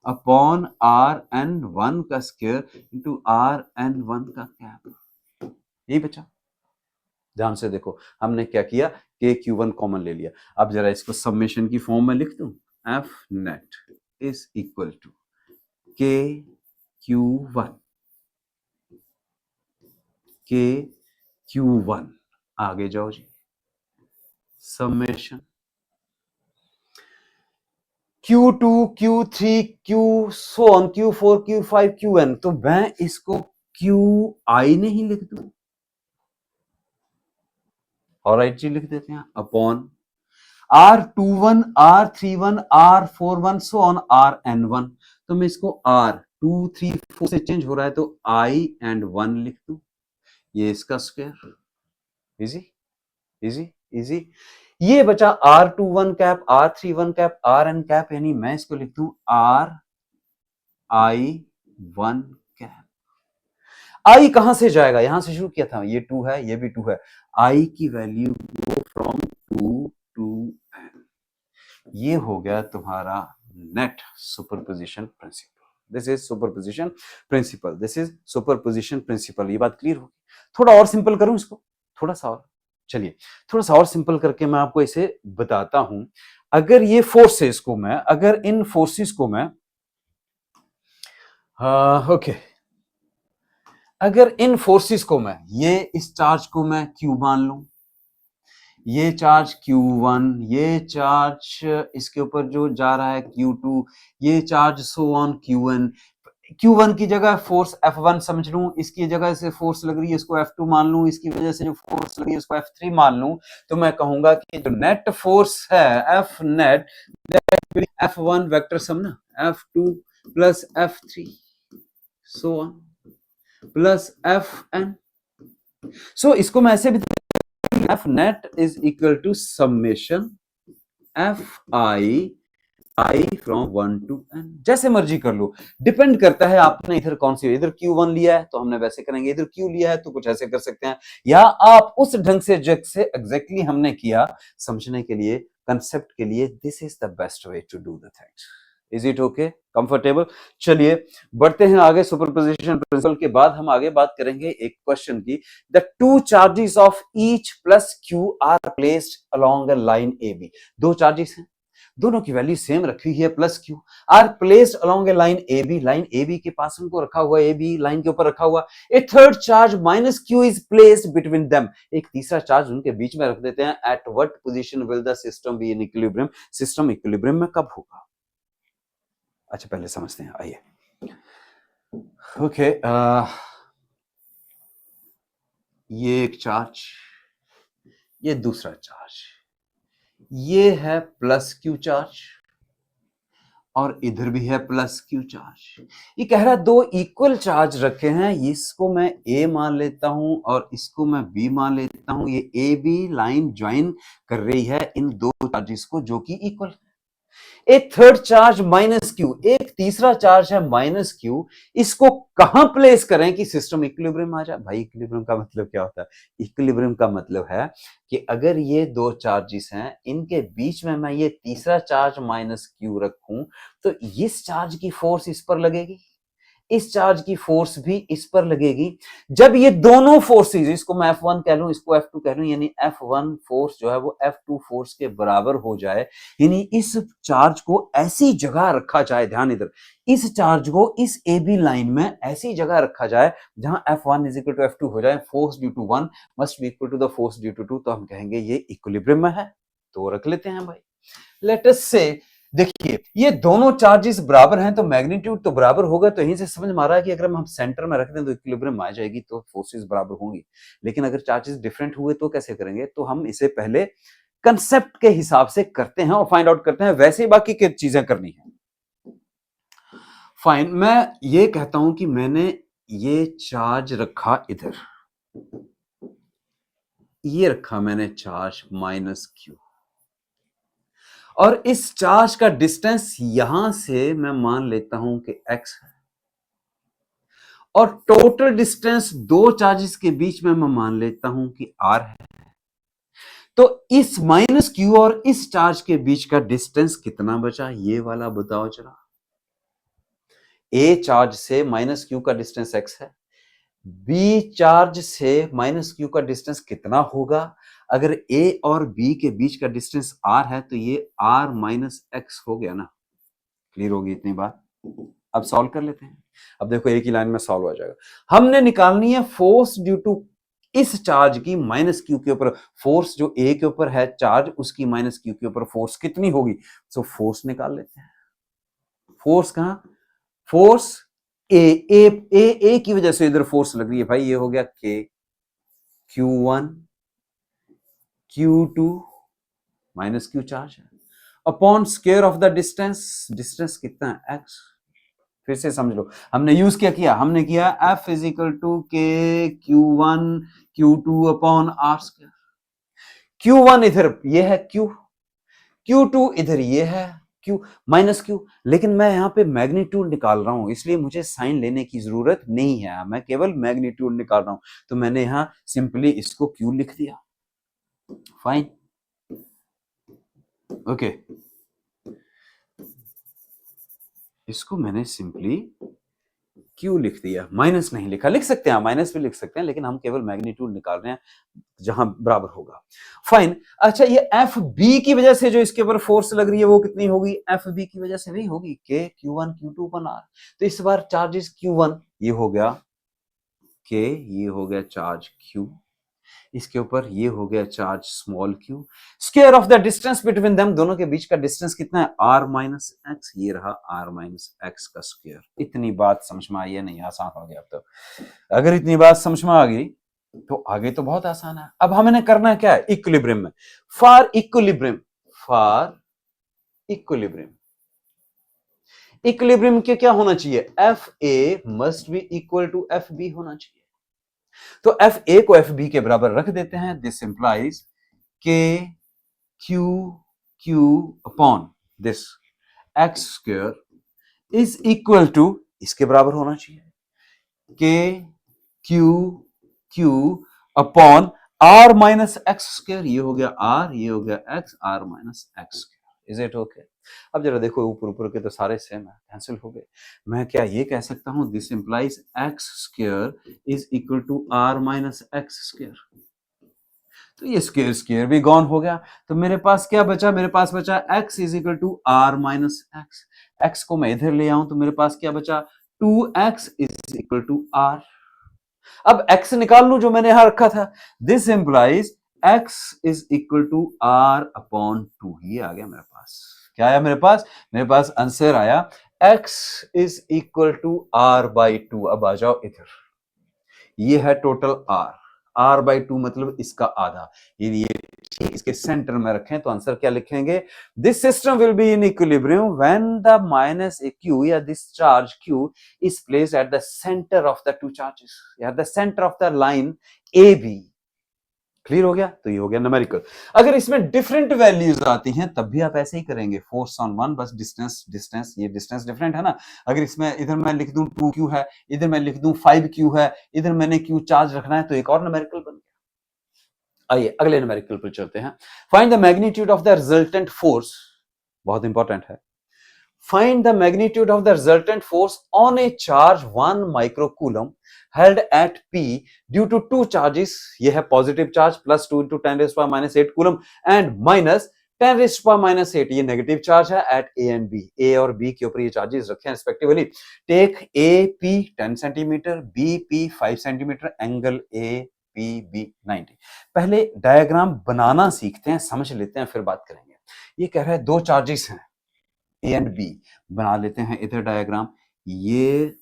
अपॉन RN1 का स्क्वायर इंटू RN1 का कैप। यही बचा। ध्यान से देखो हमने क्या किया, के Q1 कॉमन ले लिया। अब जरा इसको समेशन की फॉर्म में लिख दूं, F net is equal to K Q1 K Q1, आगे जाओ जी, summation Q2 Q3 Q so on Q4 Q5 Qn। तो मैं इसको QI नहीं लिख दूं, और राइट जी लिख देते हैं upon R21 R31 R41 so on RN1। तो मैं इसको R234 से चेंज हो रहा है तो I and 1 लिख दूं, ये इसका स्क्वायर। Easy easy easy. ये बचा R21 cap R31 cap RN cap, यानी मैं इसको लिख दूं RI1 कैप। I कहां से जाएगा? यहां से शुरू किया था, ये 2 है, ये भी 2 है। I की value go from 2 to n। ये हो गया तुम्हारा net superposition principle. This is superposition principle, this is superposition principle. ये बात क्लियर होगी? थोड़ा और सिंपल करूं इसको, थोड़ा सा और। चलिए थोड़ा सा और सिंपल करके मैं आपको इसे बताता हूं। अगर ये फोर्सेस को मैं, अगर इन फोर्सेस को मैं ओके, अगर इन फोर्सेस को मैं, ये इस चार्ज को मैं Q मान लूं, ये चार्ज Q1, ये चार्ज इसके ऊपर जो जा रहा है Q2, ये charge so on Qn। Q1 की जगह फोर्स F1 समझ लूं, इसकी जगह से फोर्स लग रही है इसको F2 मान लूं, इसकी वजह से जो फोर्स लग रही है इसको F3 मान लूं, तो मैं कहूंगा कि जो नेट फोर्स है F net, F1 vector sum ना, F2 plus F3 so on plus Fn। सो इसको मैं ऐसे भी, F net is equal to summation Fi from 1 to n। जैसे मर्जी कर लो, डिपेंड करता है आपने इधर कौन सी, इधर Q1 लिया है तो हमने वैसे करेंगे, इधर Q लिया है तो कुछ ऐसे कर सकते हैं, या आप उस ढंग से जैसे एग्जैक्टली हमने किया, समझने के लिए, कंसेप्ट के लिए, this is the best way to do the things. Is it okay, comfortable? चलिए बढ़ते हैं आगे। सुपरपोजिशन प्रिंसिपल के बाद हम आगे बात करेंगे एक क्वेश्चन की। The two charges of each plus Q are placed along a line AB। दो चार्जेस हैं, दोनों की वैल्यू सेम रखी है, plus Q are placed along a line AB। Line AB के पास उनको रखा हुआ, AB लाइन के ऊपर रखा हुआ। A third charge minus Q is placed between them. एक तीसरा चार्ज उनके बीच में रख देते हैं। At what position will the system be in equilibrium? System equilibrium में कब होगा? अच्छा पहले समझते हैं, आइए। ओके, ये एक चार्ज, ये दूसरा चार्ज, ये है प्लस क्यू चार्ज और इधर भी है प्लस क्यू चार्ज। ये कह रहा है दो इक्वल चार्ज रखे हैं, इसको मैं ए मान लेता हूं और इसको मैं बी मान लेता हूं। ये ए बी लाइन ज्वाइन कर रही है इन दो चार्जेस को जो कि इक्वल। एक थर्ड चार्ज माइनस क्यू, एक तीसरा चार्ज है माइनस क्यू। इसको कहां प्लेस करें कि सिस्टम इक्विलिब्रियम आ जाए? भाई इक्विलिब्रियम का मतलब क्या होता है? इक्विलिब्रियम का मतलब है कि अगर ये दो चार्जेस हैं, इनके बीच में मैं ये तीसरा चार्ज माइनस क्यू रखूं तो इस चार्ज की फोर्स इस पर लगेगी, इस चार्ज की फोर्स भी इस पर लगेगी। जब ये दोनों फोर्सेस, इसको मैं F1 कह लूं, इसको F2 कह लूं, यानी F1 फोर्स जो है वो F2 फोर्स के बराबर हो जाए, यानी इस चार्ज को ऐसी जगह रखा जाए, ध्यान इधर, इस चार्ज को इस ए बी लाइन में ऐसी जगह रखा जाए जहां F1 is equal to F2 हो जाए, force due to 1 must be equal to the force due to 2, तो हम कहेंगे ये इक्विलिब्रियम में है। तो रख लेते हैं भाई। लेट अस से, देखिए ये दोनों चार्जेस बराबर हैं तो मैग्नीट्यूड तो बराबर होगा, तो यहीं से समझ में आ रहा है कि अगर हम सेंटर में रख दें तो इक्विलिब्रियम आ जाएगी, तो फोर्सेस बराबर होंगी। लेकिन अगर चार्जेस डिफरेंट हुए तो कैसे करेंगे? तो हम इसे पहले कंसेप्ट के हिसाब से करते हैं और फाइंड आउट करते हैं, वैसे ही बाकी की चीजें करनी है। फाइन, मैं ये कहता हूं कि मैंने ये चार्ज रखा इधर, ये रखा मैंने चार्ज माइनस क्यू, और इस चार्ज का डिस्टेंस यहां से मैं मान लेता हूं कि x है, और टोटल डिस्टेंस दो चार्जेस के बीच में मैं मान लेता हूं कि r है। तो इस माइनस क्यू और इस चार्ज के बीच का डिस्टेंस कितना बचा, ये वाला बताओ जरा। ए चार्ज से माइनस क्यू का डिस्टेंस x है, बी चार्ज से माइनस क्यू का डिस्टेंस कितना होगा? अगर ए और बी के बीच का डिस्टेंस r है तो ये r माइनस एक्स हो गया ना। क्लियर होगी इतनी बात? अब सॉल्व कर लेते हैं। अब देखो एक ही लाइन में सॉल्व हो जाएगा। हमने निकालनी है फोर्स ड्यू टू इस चार्ज की माइनस क्यू के ऊपर। फोर्स जो ए के ऊपर है चार्ज, उसकी माइनस क्यू के ऊपर फोर्स कितनी होगी? सो फोर्स निकाल लेते हैं। फोर्स कहां? फोर्स ए, ए की वजह से इधर फोर्स लग रही है भाई, ये हो गया K, Q1 Q2 minus Q charge है upon square of the distance. Distance कितना है? x। फिर से समझ लो, हमने यूज क्या किया? हमने किया F is equal to K Q1 Q2 upon R square. Q1 इधर ये है Q, Q2 इधर ये है Q माइनस Q, लेकिन मैं यहाँ पे मैग्नीट्यूड निकाल रहा हूं, इसलिए मुझे साइन लेने की जरूरत नहीं है, मैं केवल मैग्नीट्यूड निकाल रहा हूं, तो मैंने यहाँ सिंपली इसको Q लिख दिया। फाइन, ओके, इसको मैंने सिंपली क्यू लिख दिया, माइनस नहीं लिखा। लिख सकते हैं, माइनस भी लिख सकते हैं, लेकिन हम केवल मैग्नीट्यूड निकाल रहे हैं जहां बराबर होगा। फाइन, अच्छा ये एफ बी की वजह से जो इसके ऊपर फोर्स लग रही है वो कितनी होगी? एफ बी की वजह से नहीं होगी, के Q1 Q2 अपन आर। तो इस बार चार्जेस Q1 ये हो गया के, ये हो गया चार्ज Q, इसके ऊपर ये हो गया charge small q। Square of the distance between them, दोनों के बीच का डिस्टेंस कितना है? r माइनस एक्स, ये रहा r माइनस एक्स का स्क्वायर। इतनी बात समझ में आई है? नहीं, आसान हो गया अब तो। अगर इतनी बात समझ में आ गई तो आगे तो बहुत आसान है। अब हमें करना क्या है? इक्विलिब्रियम में, for equilibrium, for equilibrium, equilibrium के क्या होना चाहिए? F A must be equal to F B होना चाहिए। तो एफ ए को एफ बी के बराबर रख देते हैं। This implies K Q Q upon this X square is equal to, इसके बराबर होना चाहिए, K Q Q upon R minus X square. ये हो गया आर, ये हो गया X, R minus X square. Is it okay? अब जरा देखो, ऊपर ऊपर के तो सारे सेम है, कैंसिल हो गए। मैं क्या ये कह सकता हूं, this implies X square is equal to R minus X square. तो ये स्क्वायर स्क्वायर भी गॉन हो गया, तो मेरे पास क्या बचा? मेरे पास बचा x is equal to R minus X. X को मैं इधर ले आऊं तो मेरे पास क्या बचा? 2x is equal to R. अब x निकाल लूं जो मैंने यहां रखा था। This implies x is equal to R upon 2। ये आ गया मेरे पास। क्या आया मेरे पास? मेरे पास आंसर आया x is equal to r by two. अब आ जाओ इधर, ये है टोटल r बाई टू मतलब इसका आधा। ये इसके सेंटर में रखें तो आंसर क्या लिखेंगे? This system will be in equilibrium when the minus q या this charge q is placed at the centre of the two charges या the centre of the line A B. Clear हो गया? तो ये हो गया न्यूमेरिकल। अगर इसमें डिफरेंट वैल्यूज आती हैं तब भी आप ऐसे ही करेंगे, फोर्स ऑन वन, बस डिस्टेंस डिस्टेंस, ये डिस्टेंस डिफरेंट है ना। अगर इसमें इधर मैं लिख दूं 2q है, इधर मैं लिख दूं 5q है, इधर मैंने q चार्ज रखना है, तो एक और न्यूमेरिकल बन गया। आइए अगले न्यूमेरिकल पर चलते हैं। Find the magnitude of the resultant force, बहुत इंपॉर्टेंट है। Find the magnitude of the resultant force on a charge 1 microcoulomb held at P due to two charges. ये है positive charge plus 2 into 10 raised to power minus 8 coulomb and minus 10 raised to power minus 8. ये negative charge है at A and B. A और B के ऊपर ये charges रखे हैं respectively. Take AP 10 centimeter, BP 5 centimeter, angle APB 90. पहले diagram बनाना सीखते हैं, समझ लेते हैं, फिर बात करेंगे। ये कह रहा है दो चार्जेस हैं ए एंड बी, बना लेते हैं इधर डायग्राम। ये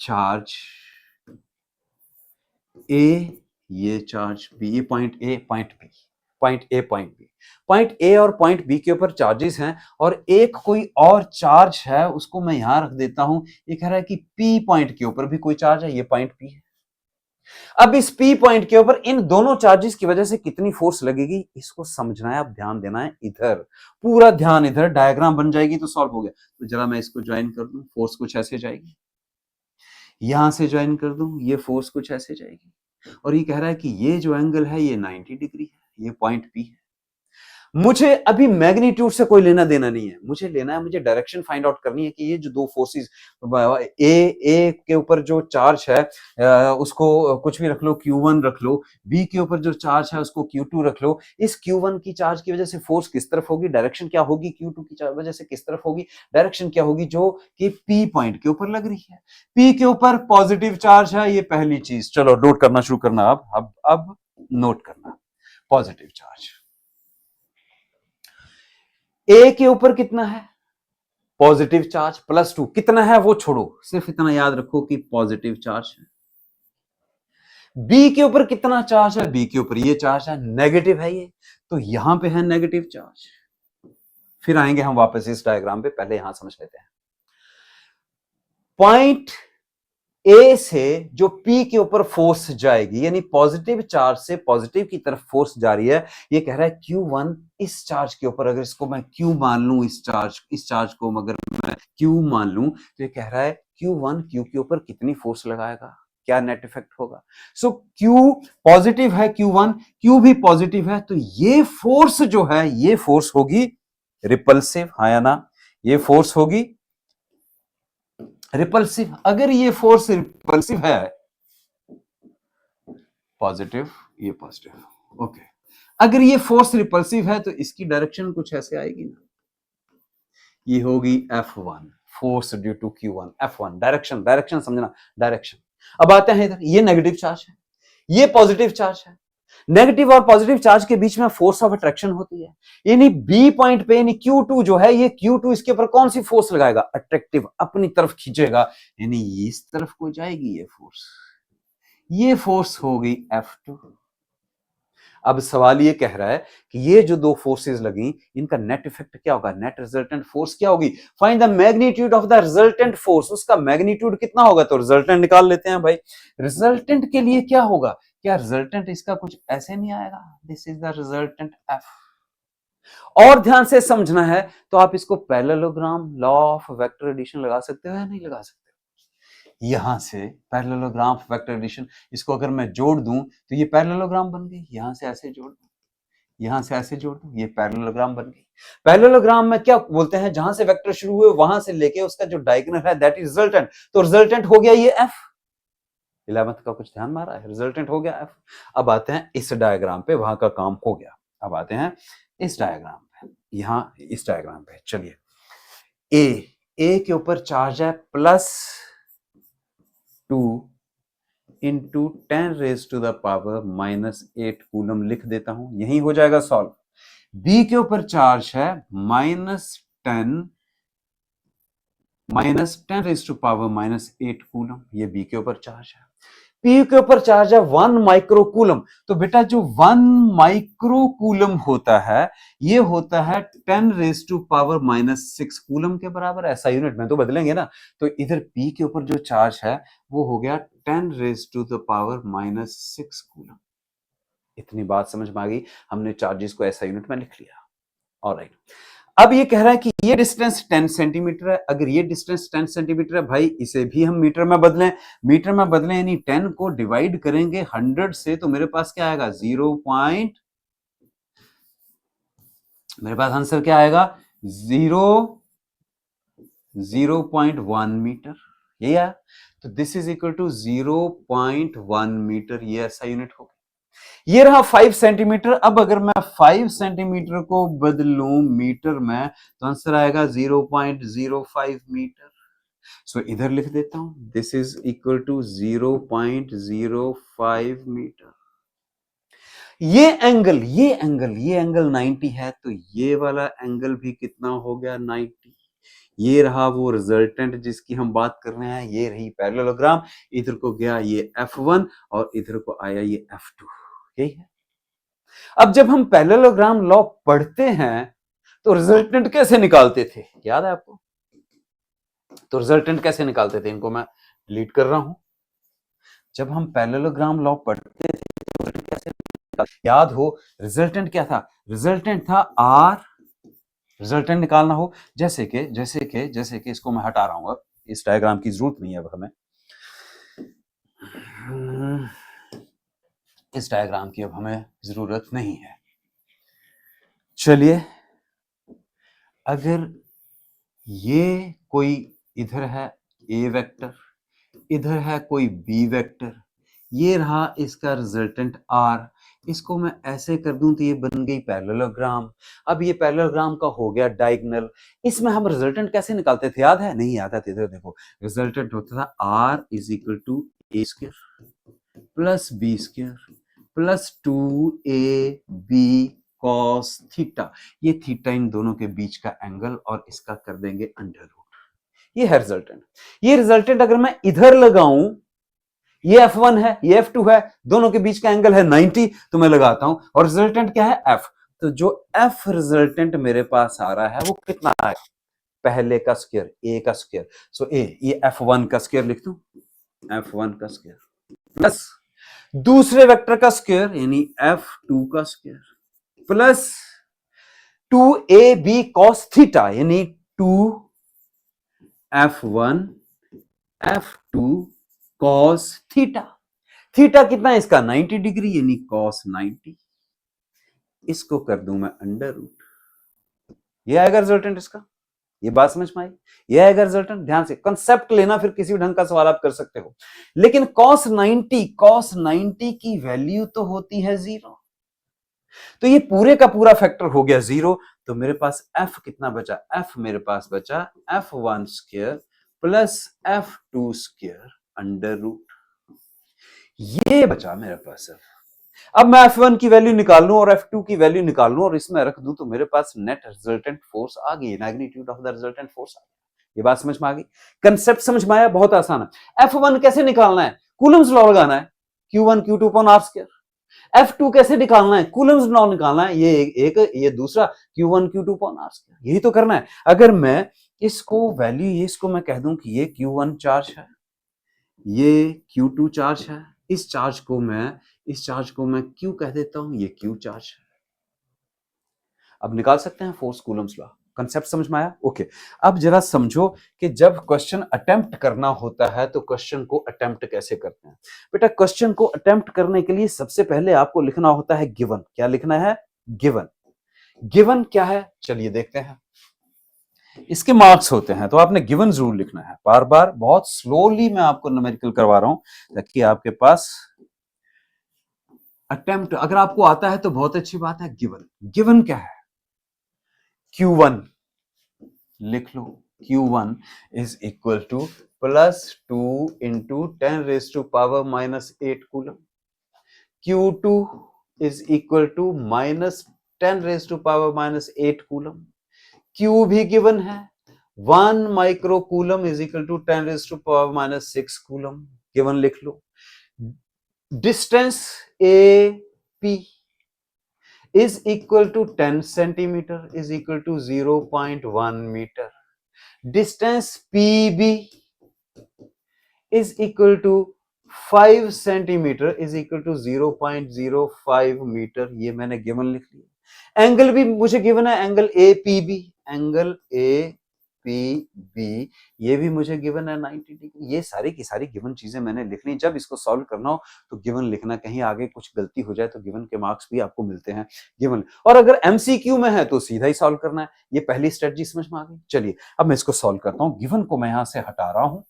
चार्ज ए, ये चार्ज बी, ये point A point B, point A point B. Point A और पॉइंट बी के ऊपर चार्जेस हैं और एक कोई और चार्ज है, उसको मैं यहां रख देता हूं। ये कह रहा है कि पी पॉइंट के ऊपर भी कोई चार्ज है, ये पॉइंट पी है। अब इस पी पॉइंट के ऊपर इन दोनों चार्जेस की वजह से कितनी फोर्स लगेगी, इसको समझना है। अब ध्यान देना है इधर, पूरा ध्यान इधर। डायग्राम बन जाएगी तो सॉल्व हो गया। तो जरा मैं इसको ज्वाइन कर दूं, फोर्स कुछ ऐसे जाएगी, यहां से ज्वाइन कर दूं, ये फोर्स कुछ ऐसे जाएगी, और ये कह रहा है कि ये जो एंगल है ये 90 डिग्री है, ये पॉइंट पी है। मुझे अभी मैग्नीट्यूड से कोई लेना देना नहीं है, मुझे लेना है, मुझे डायरेक्शन फाइंड आउट करनी है कि ये जो दो फोर्सेस, ए के ऊपर जो चार्ज है उसको कुछ भी रख लो, Q1 रख लो, बी के ऊपर जो चार्ज है उसको Q2 रख लो। इस Q1 की चार्ज की वजह से फोर्स किस तरफ होगी, डायरेक्शन क्या होगी, Q2 की वजह से किस तरफ होगी, डायरेक्शन क्या होगी, जो कि पी पॉइंट के ऊपर लग रही है। पी के ऊपर पॉजिटिव चार्ज है, ये पहली चीज। चलो नोट करना शुरू करना। अब नोट करना, पॉजिटिव चार्ज। ए के ऊपर कितना है, पॉजिटिव चार्ज +2। कितना है वो छोड़ो, सिर्फ इतना याद रखो कि पॉजिटिव चार्ज है। बी के ऊपर कितना चार्ज है, बी के ऊपर ये चार्ज है, नेगेटिव है ये, तो यहां पे है नेगेटिव चार्ज। फिर आएंगे हम वापस इस डायग्राम पे, पहले यहां समझ लेते हैं। पॉइंट ए से जो पी के ऊपर फोर्स जाएगी, यानी पॉजिटिव चार्ज से पॉजिटिव की तरफ फोर्स जा रही है। ये कह रहा है Q1 इस चार्ज के ऊपर, अगर इसको मैं Q मान लूं, इस चार्ज को अगर मैं Q मान लूं, तो ये कह रहा है Q1 Q के ऊपर कितनी फोर्स लगाएगा, क्या नेट इफेक्ट होगा। सो Q पॉजिटिव है, Q1 Q भी पॉजिटिव है, तो ये फोर्स जो है ये फोर्स होगी रिपल्सिव, हाँ या ना, ये फोर्स होगी रिपल्सिव। अगर ये फोर्स रिपल्सिव है, पॉजिटिव, ये पॉजिटिव, ओके। अगर ये फोर्स रिपल्सिव है तो इसकी डायरेक्शन कुछ ऐसे आएगी ना, ये होगी F1, force due to Q1, F1 direction समझना, डायरेक्शन। अब आते हैं इधर, ये नेगेटिव चार्ज है, ये पॉजिटिव चार्ज है। नेगेटिव और पॉजिटिव चार्ज के बीच में फोर्स ऑफ अट्रैक्शन होती है, यानी बी पॉइंट पे, यानी Q2 जो है, ये Q2 इसके ऊपर कौन सी फोर्स लगाएगा, अट्रैक्टिव, अपनी तरफ खींचेगा, यानी इस तरफ को जाएगी ये फोर्स, ये फोर्स होगी F2। अब सवाल ये कह रहा है कि ये जो दो फोर्सेस लगी, इनका नेट इफेक्ट क्या होगा, नेट रिजल्टेंट फोर्स क्या होगी। Find the magnitude of the resultant force, उसका मैग्नीट्यूड कितना होगा, तो रिजल्टेंट निकाल लेते हैं भाई। रिजल्टेंट के लिए क्या होगा, क्या रिजल्टेंट इसका कुछ ऐसे नहीं आएगा, this is the resultant F। और ध्यान से समझना है तो आप इसको parallelogram, law of vector addition लगा सकते हो या नहीं लगा सकते। यहां से पैरेललोग्राम ऑफ वेक्टर एडिशन, इसको अगर मैं जोड़ दूं तो ये पैरेललोग्राम बन गई, यहां से ऐसे जोड़ दूं, यहां से ऐसे जोड़ दूं, ये पैरेललोग्राम बन गई। पैरेललोग्राम में क्या बोलते हैं, जहां से वेक्टर शुरू हुए वहां से लेके उसका जो डायगोनल है दैट इज रिजल्टेंट। तो रिजल्टेंट हो गया ये F। 11th का कुछ ध्यान मारा है, रिजल्टेंट हो गया F। अब आते हैं इस डायग्राम पे, वहां का काम हो गया। अब आते हैं इस डायग्राम पे, यहां इस डायग्राम पे चलिए। ए के ऊपर चार्ज है +2 into 10 raise to the power -8 coulomb, लिख देता हूं, यही हो जाएगा सॉल्व। बी के ऊपर चार्ज है -10 माइनस 10⁻⁻8 कूलम, ये बी के ऊपर चार्ज है। पी के ऊपर चार्ज है 1 माइक्रो कूलम। तो बेटा जो 1 माइक्रो कूलम होता है ये होता है 10⁻⁻6 कूलम के बराबर। ऐसा यूनिट में तो बदलेंगे ना, तो इधर पी के ऊपर जो चार्ज है वो हो गया 10⁻⁻6 कूलम। इतनी बात समझ में आ गई, हमने चार्जेस को ऐसा यूनिट में लिख लिया। ऑलराइट, अब ये कह रहा है कि ये डिस्टेंस 10 सेंटीमीटर है। अगर ये डिस्टेंस 10 सेंटीमीटर है भाई, इसे भी हम मीटर में बदलें। मीटर में बदलें यानी 10 को डिवाइड करेंगे 100 से, तो मेरे पास क्या आएगा 0. मेरे पास आंसर क्या आएगा 0.1 मीटर। ये है, तो this is equal to 0.1 metre. ये ऐसा यूनिट होगा। ये रहा 5 सेंटीमीटर। अब अगर मैं 5 सेंटीमीटर को बदलूं मीटर में तो आंसर आएगा 0.05 मीटर। सो इधर लिख देता हूं, this is equal to 0.05 metre. ये एंगल 90 है, तो ये वाला एंगल भी कितना हो गया 90। ये रहा वो रिजल्टेंट जिसकी हम बात कर रहे हैं, ये रही पैरेललोग्राम। इधर को गया ये F1 और इधर को आया ये F2। यही है। अब जब हम पैरेललोग्राम लॉ पढ़ते हैं तो रिजल्टेंट कैसे निकालते थे, याद है आपको? तो रिजल्टेंट कैसे निकालते थे, इनको मैं डिलीट कर रहा हूं। जब हम पैरेललोग्राम लॉ पढ़ते थे तो कैसे याद हो, रिजल्टेंट क्या था? रिजल्टेंट था R। रिजल्टेंट निकालना हो जैसे कि इसको मैं हटा रहा हूं, अब इस डायग्राम की जरूरत नहीं है अब हमें, इस डायग्राम की अब हमें जरूरत नहीं है। चलिए, अगर ये कोई इधर है A वेक्टर, इधर है कोई B वेक्टर, ये रहा इसका रिजल्टेंट R। इसको मैं ऐसे कर दूं तो ये बन गई पैरेललोग्राम। अब ये पैरेललोग्राम का हो गया डायगोनल। इसमें हम रिजल्टेंट कैसे निकालते थे, याद है? नहीं याद है? इधर देखो, रिजल्टेंट होता था R is equal to A square plus B square plus 2AB cos theta. ये थीटा इन दोनों के बीच का एंगल, और इसका कर देंगे अंडर रूट। ये है रिजल्टेंट। ये रिजल्टेंट अगर मैं इधर लगाऊं, ये F1 है, ये F2 है, दोनों के बीच का एंगल है 90, तो मैं लगाता हूं, और रिजल्टेंट क्या है F। तो जो F रिजल्टेंट मेरे पास आ रहा है वो कितना है? पहले का स्क्वायर, A का स्क्वायर। सो A, ये F1 का स्क्वायर लिख दूं, F1 का स्क्वायर प्लस दूसरे वेक्टर का स्क्वायर यानी F2 का square plus 2AB cos theta यानी 2F1 F2 cos theta. Theta कितना है इसका? 90 डिग्री यानी cos 90। इसको कर दूं मैं अंडर रूट। ये आएगा रिजल्टेंट इसका। ये बात समझ में आई? ये आएगा रिजल्टेंट। ध्यान से कंसेप्ट लेना, फिर किसी भी ढंग का सवाल आप कर सकते हो। लेकिन cos 90 की वैल्यू तो होती है 0, तो ये पूरे का पूरा फैक्टर हो गया 0। तो मेरे पास F कितना बचा? F मेरे पास बचा F1 square plus F2 square under root. ये बचा मेरे पास F। अब मैं F1 की वैल्यू निकाल लूं और F2 की वैल्यू निकाल लूं और इसमें रख दूं, तो मेरे पास नेट रिजल्टेंट फोर्स आ गई, magnitude of the resultant force आ गई। ये बात समझ में आ गई? कंसेप्ट समझ में आया? बहुत आसान है। F1 कैसे निकालना है? कूलम्स लॉ लगाना है, Q1 Q2 upon R square. F2 कैसे निकालना है? कूलम्स लॉ निकालना है, ये एक, ये दूसरा Q1 Q2 upon R square. यही तो करना है। अगर मैं इसको वैल्यू, ये इसको मैं कह दूं कि ये Q1 चार्ज है, ये Q2 चार्ज है, इस चार्ज को मैं Q कह देता हूं, ये Q चार्ज है। अब निकाल सकते हैं फोर्स कूलम्स लॉ। कंसेप्ट समझ में आया? ओके। अब जरा समझो कि जब क्वेश्चन अटेम्प्ट करना होता है तो क्वेश्चन को अटेम्प्ट कैसे करते हैं। बेटा, क्वेश्चन को अटेम्प्ट करने के लिए सबसे पहले आपको लिखना होता है गिवन। क्या लिखना है? गिवन। गिवन क्या है, चलिए देखते हैं। इसके मार्क्स होते हैं, तो आपने गिवन जरूर लिखना है। बार बार बहुत स्लोली मैं आपको न्यूमेरिकल करवा रहा हूं ताकि आपके पास अटेम्प्ट, अगर आपको आता है तो बहुत अच्छी बात है। गिवन, गिवन क्या है? Q1 लिख लो, Q1 is equal to plus 2 into 10⁻⁻8 coulomb. Q2 is equal to minus 10⁻⁻8 coulomb. Q भी गिवन है 1 micro coulomb is equal to 10 raise to power minus 6 coulomb, given लिख लो। Distance A P is equal to 10 centimeter is equal to 0.1 meter. Distance PB is equal to 5 centimeter is equal to 0.05 meter. ये मैंने given लिख लिया। Angle भी मुझे given है, angle APB, angle APB ये भी मुझे गिवन है 90 डिग्री। ये सारी की सारी गिवन चीजें मैंने लिख ली। जब इसको सॉल्व करना हो तो गिवन लिखना, कहीं आगे कुछ गलती हो जाए तो गिवन के मार्क्स भी आपको मिलते हैं गिवन। और अगर MCQ में है तो सीधा ही सॉल्व करना है। ये पहली स्ट्रेटजी समझ में आ गई। चलिए अब मैं इसको सॉल्व करता हूं। गिवन को मैं यहां से हटा रहा हूं,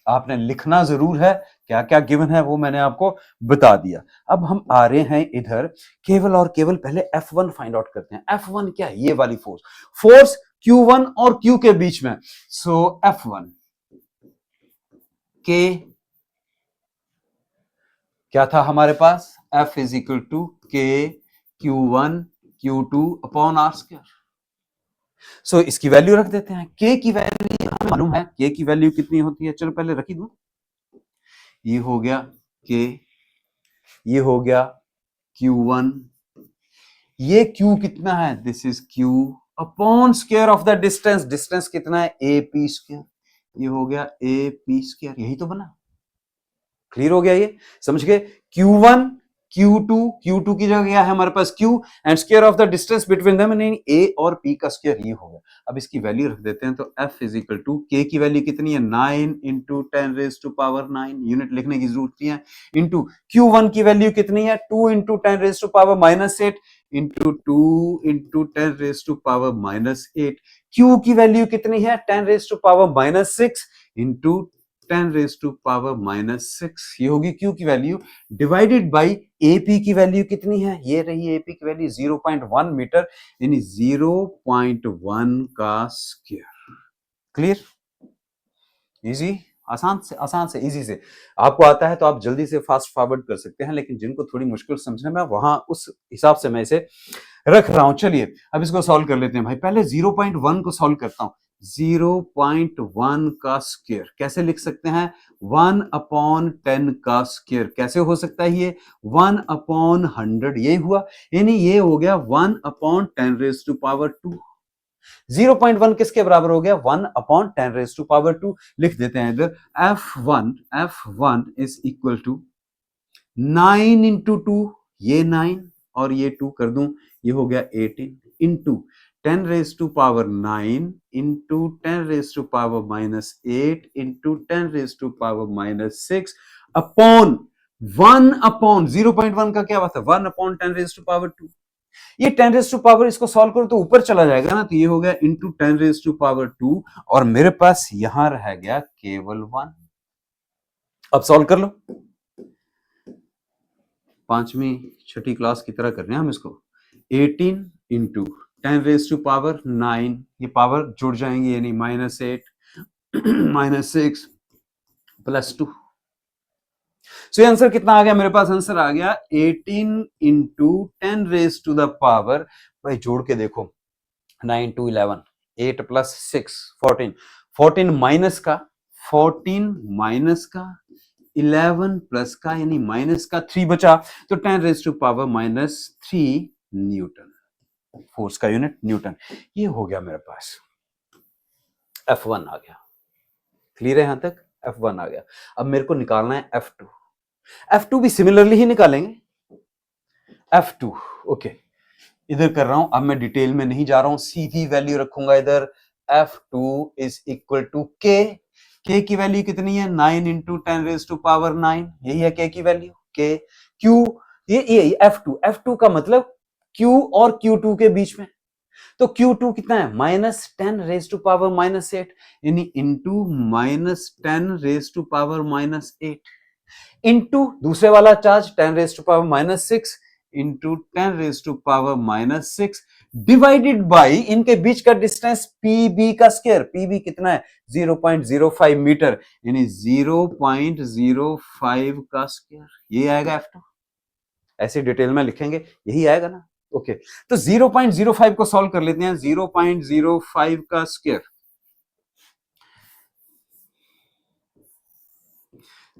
आपने लिखना जरूर है, क्या क्या गिवन है वो मैंने आपको बता दिया। अब हम आ रहे हैं इधर, केवल और केवल पहले F1 फाइंड आउट करते हैं। F1 क्या है? ये वाली फोर्स, फोर्स Q1 और Q के बीच में। सो F1 के क्या था हमारे पास? F is equal to K Q1 Q2 upon R square. So इसकी वैल्यू रख देते हैं। K की वैल्यू हमें मालूम है, K की वैल्यू कितनी होती है? चलो पहले रखी दूं। ये हो गया K, ये हो गया Q1, ये Q कितना है? This is Q upon square of the distance. Distance कितना है? AP square. ये हो गया AP स्क्वायर। यही तो बना। क्लियर हो गया? ये समझ गए? Q1 Q2 की जगह क्या है हमारे पास? Q and square of the distance between them यानी A और P का स्क्वायर। ये हो गया। अब इसकी वैल्यू रख देते हैं। तो F is equal to K की वैल्यू कितनी है? 9 into 10 raise to power 9, unit लिखने की जरूरत नहीं है। इंटू Q1 की वैल्यू कितनी है? 2 into 10 raise to power minus 8 into 2 into 10 raise to power minus 8। Q की वैल्यू कितनी है? 10 raise to power minus 6 into 10 raise to power minus 6। ये होगी Q की वैल्यू डिवाइडेड बाई AP की वैल्यू कितनी है? ये रही AP की वैल्यू 0.1 मीटर, यानी 0.1 का स्क्वायर। क्लियर? इजी, आसान से इजी से आपको आता है तो आप जल्दी से फास्ट फॉरवर्ड कर सकते हैं, लेकिन जिनको थोड़ी मुश्किल समझने में, वहां उस हिसाब से मैं इसे रख रहा हूं। चलिए अब इसको सॉल्व कर लेते हैं भाई। पहले 0.1 को सॉल्व करता हूं। 0.1 का स्क्वायर कैसे लिख सकते हैं? 1 अपॉन 10 का स्क्वायर। कैसे हो सकता है ये? 1 अपॉन 100 ये हुआ, यानी ये हो गया 1 अपॉन 10 रेज टू पावर 2। 0.1 किसके बराबर हो गया? 1 अपॉन 10 रेज टू पावर 2। लिख देते हैं इधर F1 is equal to 9 into 2, ये 9 और ये 2 कर दूं, ये हो गया 18 into 10 raise to power 9 into 10 raise to power minus 8 into 10 raise to power minus 6 upon 1 upon 0.1 का क्या बात है? 1 अपॉन 10 रेज टू पावर 2। ये 10 रेज टू पावर, इसको सॉल्व करो तो ऊपर चला जाएगा ना, तो ये हो गया इंटू 10 रेज टू पावर 2 और मेरे पास यहां रह गया केवल 1। अब सॉल्व कर लो। पांचवी छठी क्लास की तरह कर रहे हैं हम इसको। 18 इंटू 10 रेज टू पावर 9, ये पावर जुड़ जाएंगे यानी minus 8 minus 6 plus 2। So answer कितना आ गया मेरे पास? आंसर आ गया 18 into 10 raise to the power, भाई जोड़ के देखो, 9 2 11, 8 प्लस 6 14, 14 माइनस का 11 प्लस का यानी माइनस का 3 बचा, तो 10 raise to power minus 3 newton. Force का यूनिट न्यूटन। ये हो गया मेरे पास, F1 आ गया। क्लियर है यहां तक? F1 आ गया। अब मेरे को निकालना है F2। F2 भी सिमिलरली ही निकालेंगे। F2 ओके, इधर कर रहा हूं, अब मैं डिटेल में नहीं जा रहा हूं, सीधी वैल्यू रखूंगा इधर। F2 is equal to K। K की वैल्यू कितनी है? 9 इंटू 10 रेज टू पावर 9, यही है K की वैल्यू। K Q, ये F2 का मतलब Q और Q2 के बीच में, तो Q2 कितना है? Minus 10 raise to power minus 8, यानी into minus 10 raise to power minus 8 into दूसरे वाला charge 10 raise to power minus 6 into 10 raise to power minus 6 divided by इनके बीच का डिस्टेंस PB का स्क्वायर। PB कितना है? 0.05 मीटर, यानी 0.05 का स्क्वायर। ये आएगा F2। ऐसे डिटेल में लिखेंगे, यही आएगा ना? ओके, तो 0.05 को सॉल्व कर लेते हैं। 0.05 का स्क्वायर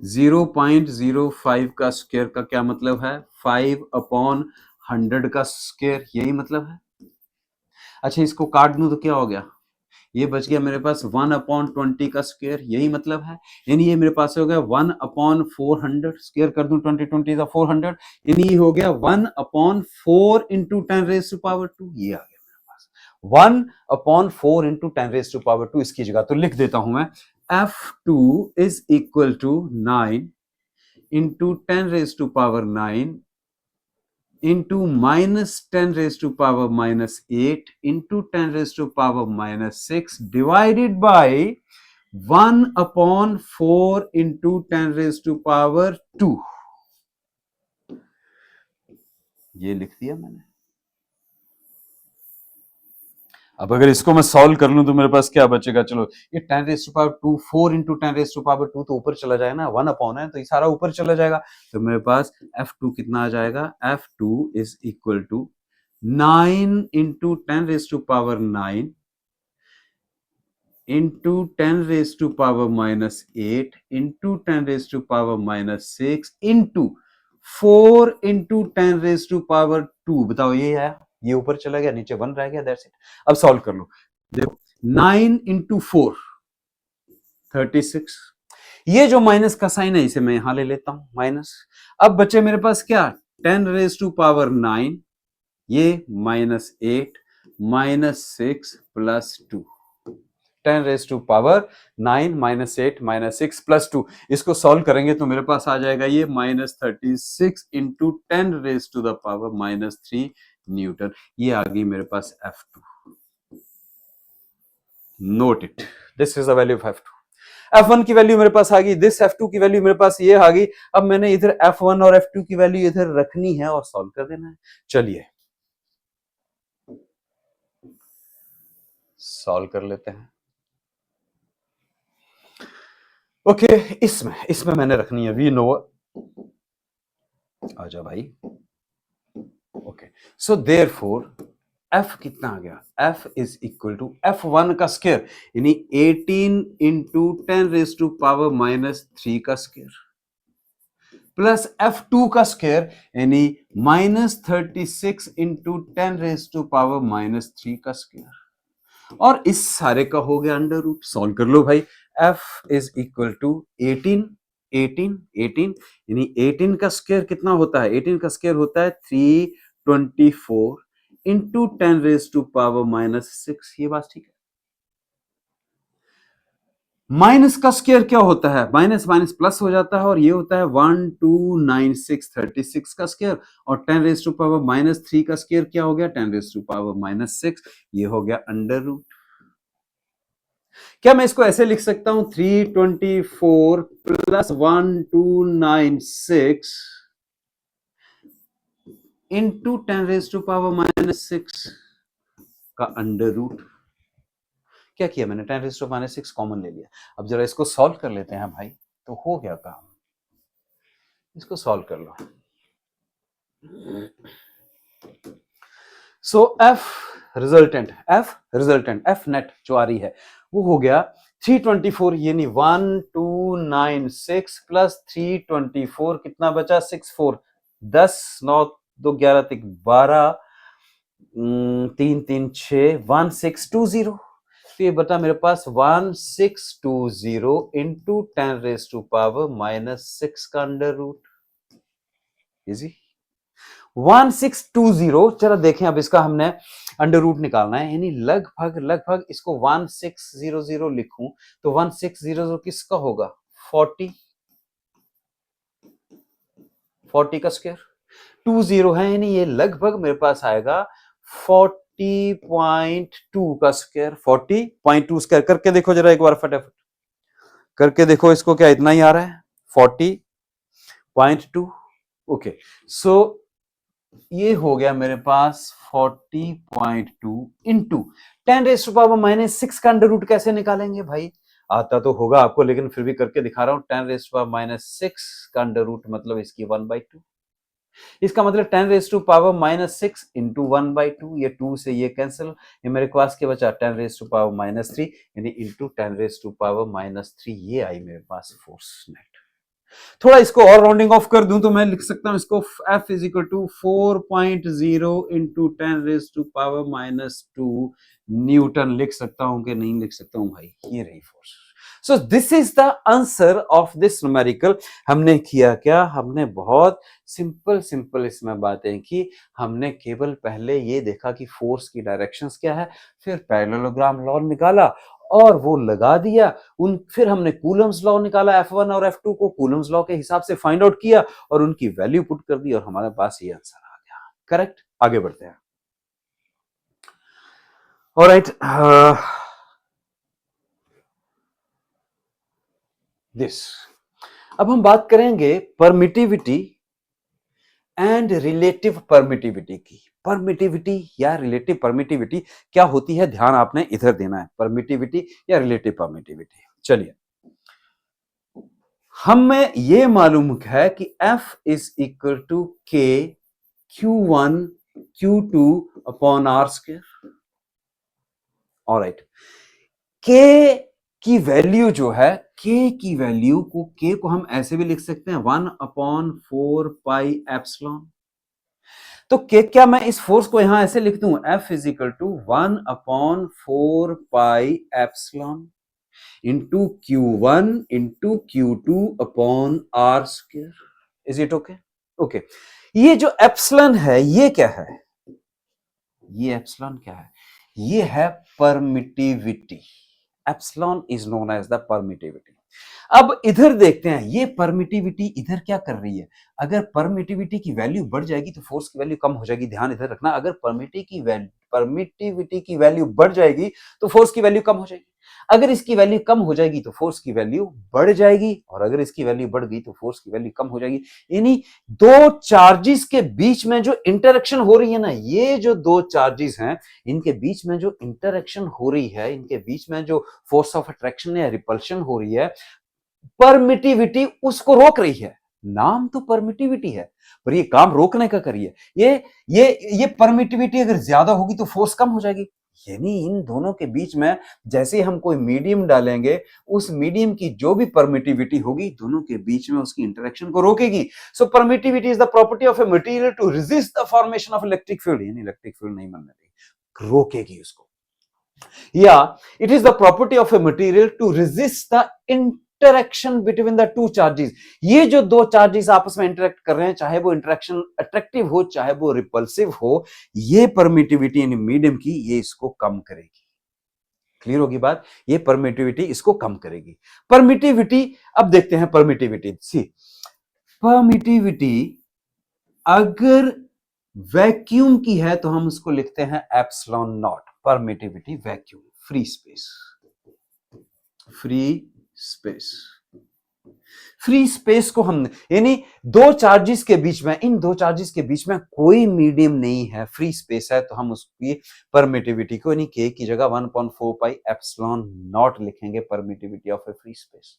0.05 का स्क्वायर का क्या मतलब है? 5/100 का स्क्वायर, यही मतलब है। अच्छा, इसको काट दूं तो क्या हो गया? ये बच गया मेरे पास 1/20 का स्क्वायर, यही मतलब है। यानी ये मेरे पास हो गया 1/400, स्क्वायर कर दूं 20 का 400, यानी ये हो गया 1/4 इंटू 10⁻², ये आ गया मेरे पास 1/4 इंटू 10⁻²। इसकी जगह तो लिख देता हूं मैं, F2 is equal to 9 into 10⁻⁹ into minus 10⁻⁻8 into 10⁻⁻6 divided by 1/4 into 10⁻²। ये लिख दिया मैंने। अब अगर इसको मैं सॉल्व कर लूं तो मेरे पास क्या बचेगा? चलो, ये 10⁻², 4 इंटू 10⁻² तो ऊपर चला जाएगा ना, 1 है तो ये सारा ऊपर चला जाएगा। तो मेरे पास F2 कितना आ जाएगा? F2 is equal to 9 into 10⁻⁹ into 10⁻⁻8 into 10⁻⁻6 into 4 into 10⁻²। बताओ, ये है, ये ऊपर चला गया, नीचे 1 रह गया, दैट्स इट। अब सॉल्व कर लो। देखो, 9 इंटू 4 36। ये जो माइनस का साइन है इसे मैं यहां ले लेता हूं माइनस। अब बचे मेरे पास क्या? 10⁻⁹ ये -8 -6 प्लस 2। 10⁻⁹ -8 -6 प्लस 2। इसको सॉल्व करेंगे तो मेरे पास आ जाएगा ये -36 इंटू 10⁻³ न्यूटन। ये आ गई मेरे पास F2। Note it, this is the value of F2। F1 की वैल्यू मेरे पास आ गई, दिस F2 की वैल्यू मेरे पास ये आ गई। अब मैंने इधर F1 और F2 की वैल्यू इधर रखनी है और सॉल्व कर देना है। चलिए सॉल्व कर लेते हैं। ओके, इसमें मैंने रखनी है वी नो। आजा भाई। ओके, सो देयरफॉर F कितना आ गया? F is equal to F1 का स्क्वायर यानी 18 इंटू 10⁻³ का स्क्वायर प्लस F2 का स्क्वायर यानी -36 इंटू 10⁻³ का स्क्वायर, और इस सारे का हो गया अंडर रूट। सॉल्व कर लो भाई। F इज इक्वल टू 18 यानी 18 का स्क्वायर कितना होता है? 18 का स्क्वायर होता है 324 इंटू 10⁻⁻6। ये बात ठीक है। माइनस का स्क्वायर क्या होता है? माइनस माइनस प्लस हो जाता है, और ये होता है 1296 36 का स्क्वायर, और 10⁻³ का स्क्वायर क्या हो गया? 10⁻⁻6। ये हो गया अंडर रूट। क्या मैं इसको ऐसे लिख सकता हूं? 324 प्लस 1296 इंटू 10⁻⁻6 का अंडर रूट। क्या किया मैंने? 10⁻⁻6 कॉमन ले लिया। अब जरा इसको सॉल्व कर लेते हैं भाई, तो हो गया काम। इसको सॉल्व कर लो। सो F रिजल्टेंट F नेट जो आ रही है वो हो गया 324 यानी 1296 प्लस 324 कितना बचा? 64। 10 9 2 11 3 12 3 3 6 1620। तो ये बता मेरे पास 1620 इंटू 10⁻⁻6 का अंडर रूट। इजी। 1620। चलो देखें, अब इसका हमने अंडर रूट निकालना है, यानी लगभग इसको 1600 लिखूं तो 1600 किसका होगा? 40 का स्क्वायर 20 है, यानी ये लगभग मेरे पास आएगा 40.2 का स्क्वायर। 40.2 स्क्वायर करके देखो जरा एक बार, फटाफट करके देखो इसको, क्या इतना ही आ रहा है? 40.2। ओके, सो ये हो गया मेरे पास 40.2 इंटू 10⁻⁻6 का अंडर रूट। कैसे निकालेंगे भाई? आता तो होगा आपको, लेकिन फिर भी करके दिखा रहा हूं। 10⁻⁻6 का अंडर रूट मतलब इसकी 1/2। इसका मतलब 10⁻⁻6 इंटू 1/2। ये 2 से ये कैंसिल, ये मेरे पास क्या बचा? 10⁻⁻3 यानी इंटू 10⁻⁻3। ये आई मेरे पास फोर्स नेट। थोड़ा इसको और राउंडिंग ऑफ कर दूं तो मैं लिख सकता हूं इसको F is equal to 4.0 into 10⁻⁻² newton लिख सकता हूं कि नहीं लिख सकता हूं भाई? ये रही force. So this is the answer of this numerical. हमने किया क्या? हमने बहुत सिंपल सिंपल इसमें बातें की। हमने केवल पहले ये देखा कि फोर्स की डायरेक्शंस क्या है, फिर पैरेललोग्राम लॉ निकाला और वो लगा दिया। फिर हमने कूलम्स लॉ निकाला, F1 और F2 को कूलम्स लॉ के हिसाब से फाइंड आउट किया और उनकी वैल्यू पुट कर दी और हमारे पास ये आंसर आ गया। करेक्ट? आगे बढ़ते हैं। ऑलराइट, दिस अब हम बात करेंगे परमिटिविटी एंड रिलेटिव परमिटिविटी की। परमिटिविटी या रिलेटिव परमिटिविटी क्या होती है, ध्यान आपने इधर देना है। परमिटिविटी या रिलेटिव परमिटिविटी, चलिए हमें यह मालूम है कि F is equal to K Q1 Q2 upon R square. Alright, के की वैल्यू जो है, के की वैल्यू को, के को हम ऐसे भी लिख सकते हैं 1/4 पाई एप्सिलॉन। तो के, क्या मैं इस फोर्स को यहां ऐसे लिख दूं, F is equal to 1/4 pi epsilon into Q1 into Q2 upon R square. Is it okay? Okay, ये जो एप्सिलॉन है ये क्या है? ये एप्सिलॉन क्या है? ये है permittivity. Epsilon is known as the permittivity. अब इधर देखते हैं, ये परमिटिविटी इधर क्या कर रही है? अगर परमिटिविटी की वैल्यू बढ़ जाएगी तो फोर्स की वैल्यू कम हो जाएगी। ध्यान इधर रखना, अगर परमिटिविटी की वैल्यू बढ़ जाएगी तो फोर्स की वैल्यू कम हो जाएगी। अगर इसकी वैल्यू कम हो जाएगी तो फोर्स की वैल्यू बढ़ जाएगी, और अगर इसकी वैल्यू बढ़ गई तो फोर्स की वैल्यू कम हो जाएगी। यानी दो चार्जेस के बीच में जो इंटरेक्शन हो रही है ना, ये जो दो चार्जेस हैं इनके बीच में जो इंटरेक्शन हो रही है, इनके बीच में जो फोर्स ऑफ अट्रैक्शन या रिपल्शन हो रही है, परमिटिविटी उसको रोक रही है। नाम तो परमिटिविटी है पर ये काम रोकने का करिए। ये परमिटिविटी अगर ज्यादा होगी तो फोर्स कम हो जाएगी। यानी इन दोनों के बीच में जैसे ही हम कोई मीडियम डालेंगे, उस मीडियम की जो भी परमिटिविटी होगी दोनों के बीच में उसकी इंटरेक्शन को रोकेगी। So permittivity is the property of a material to resist the formation of electric field. यानी इलेक्ट्रिक फील्ड नहीं बनने देगी, रोकेगी उसको। या it is the property of a material to resist the interaction between the two charges. ये जो दो चार्जेस आपस में इंटरेक्ट कर रहे हैं, चाहे वो इंटरेक्शन अट्रैक्टिव हो चाहे वो रिपल्सिव हो, ये परमिटिविटी यानी मीडियम की ये इसको कम करेगी। क्लियर होगी बात? ये परमिटिविटी इसको कम करेगी। परमिटिविटी, अब देखते हैं परमिटिविटी। सी, परमिटिविटी अगर वैक्यूम की है तो हम उसको लिखते हैं epsilon not. Permittivity vacuum, free space. Free space, free space को हम, यानी दो चार्जेस के बीच में, इन दो चार्जेस के बीच में कोई मीडियम नहीं है, फ्री स्पेस है, तो हम उसकी परमिटिविटी को यानी के की जगह 1/4 पाई एप्सिलॉन नॉट लिखेंगे, permittivity of a free space.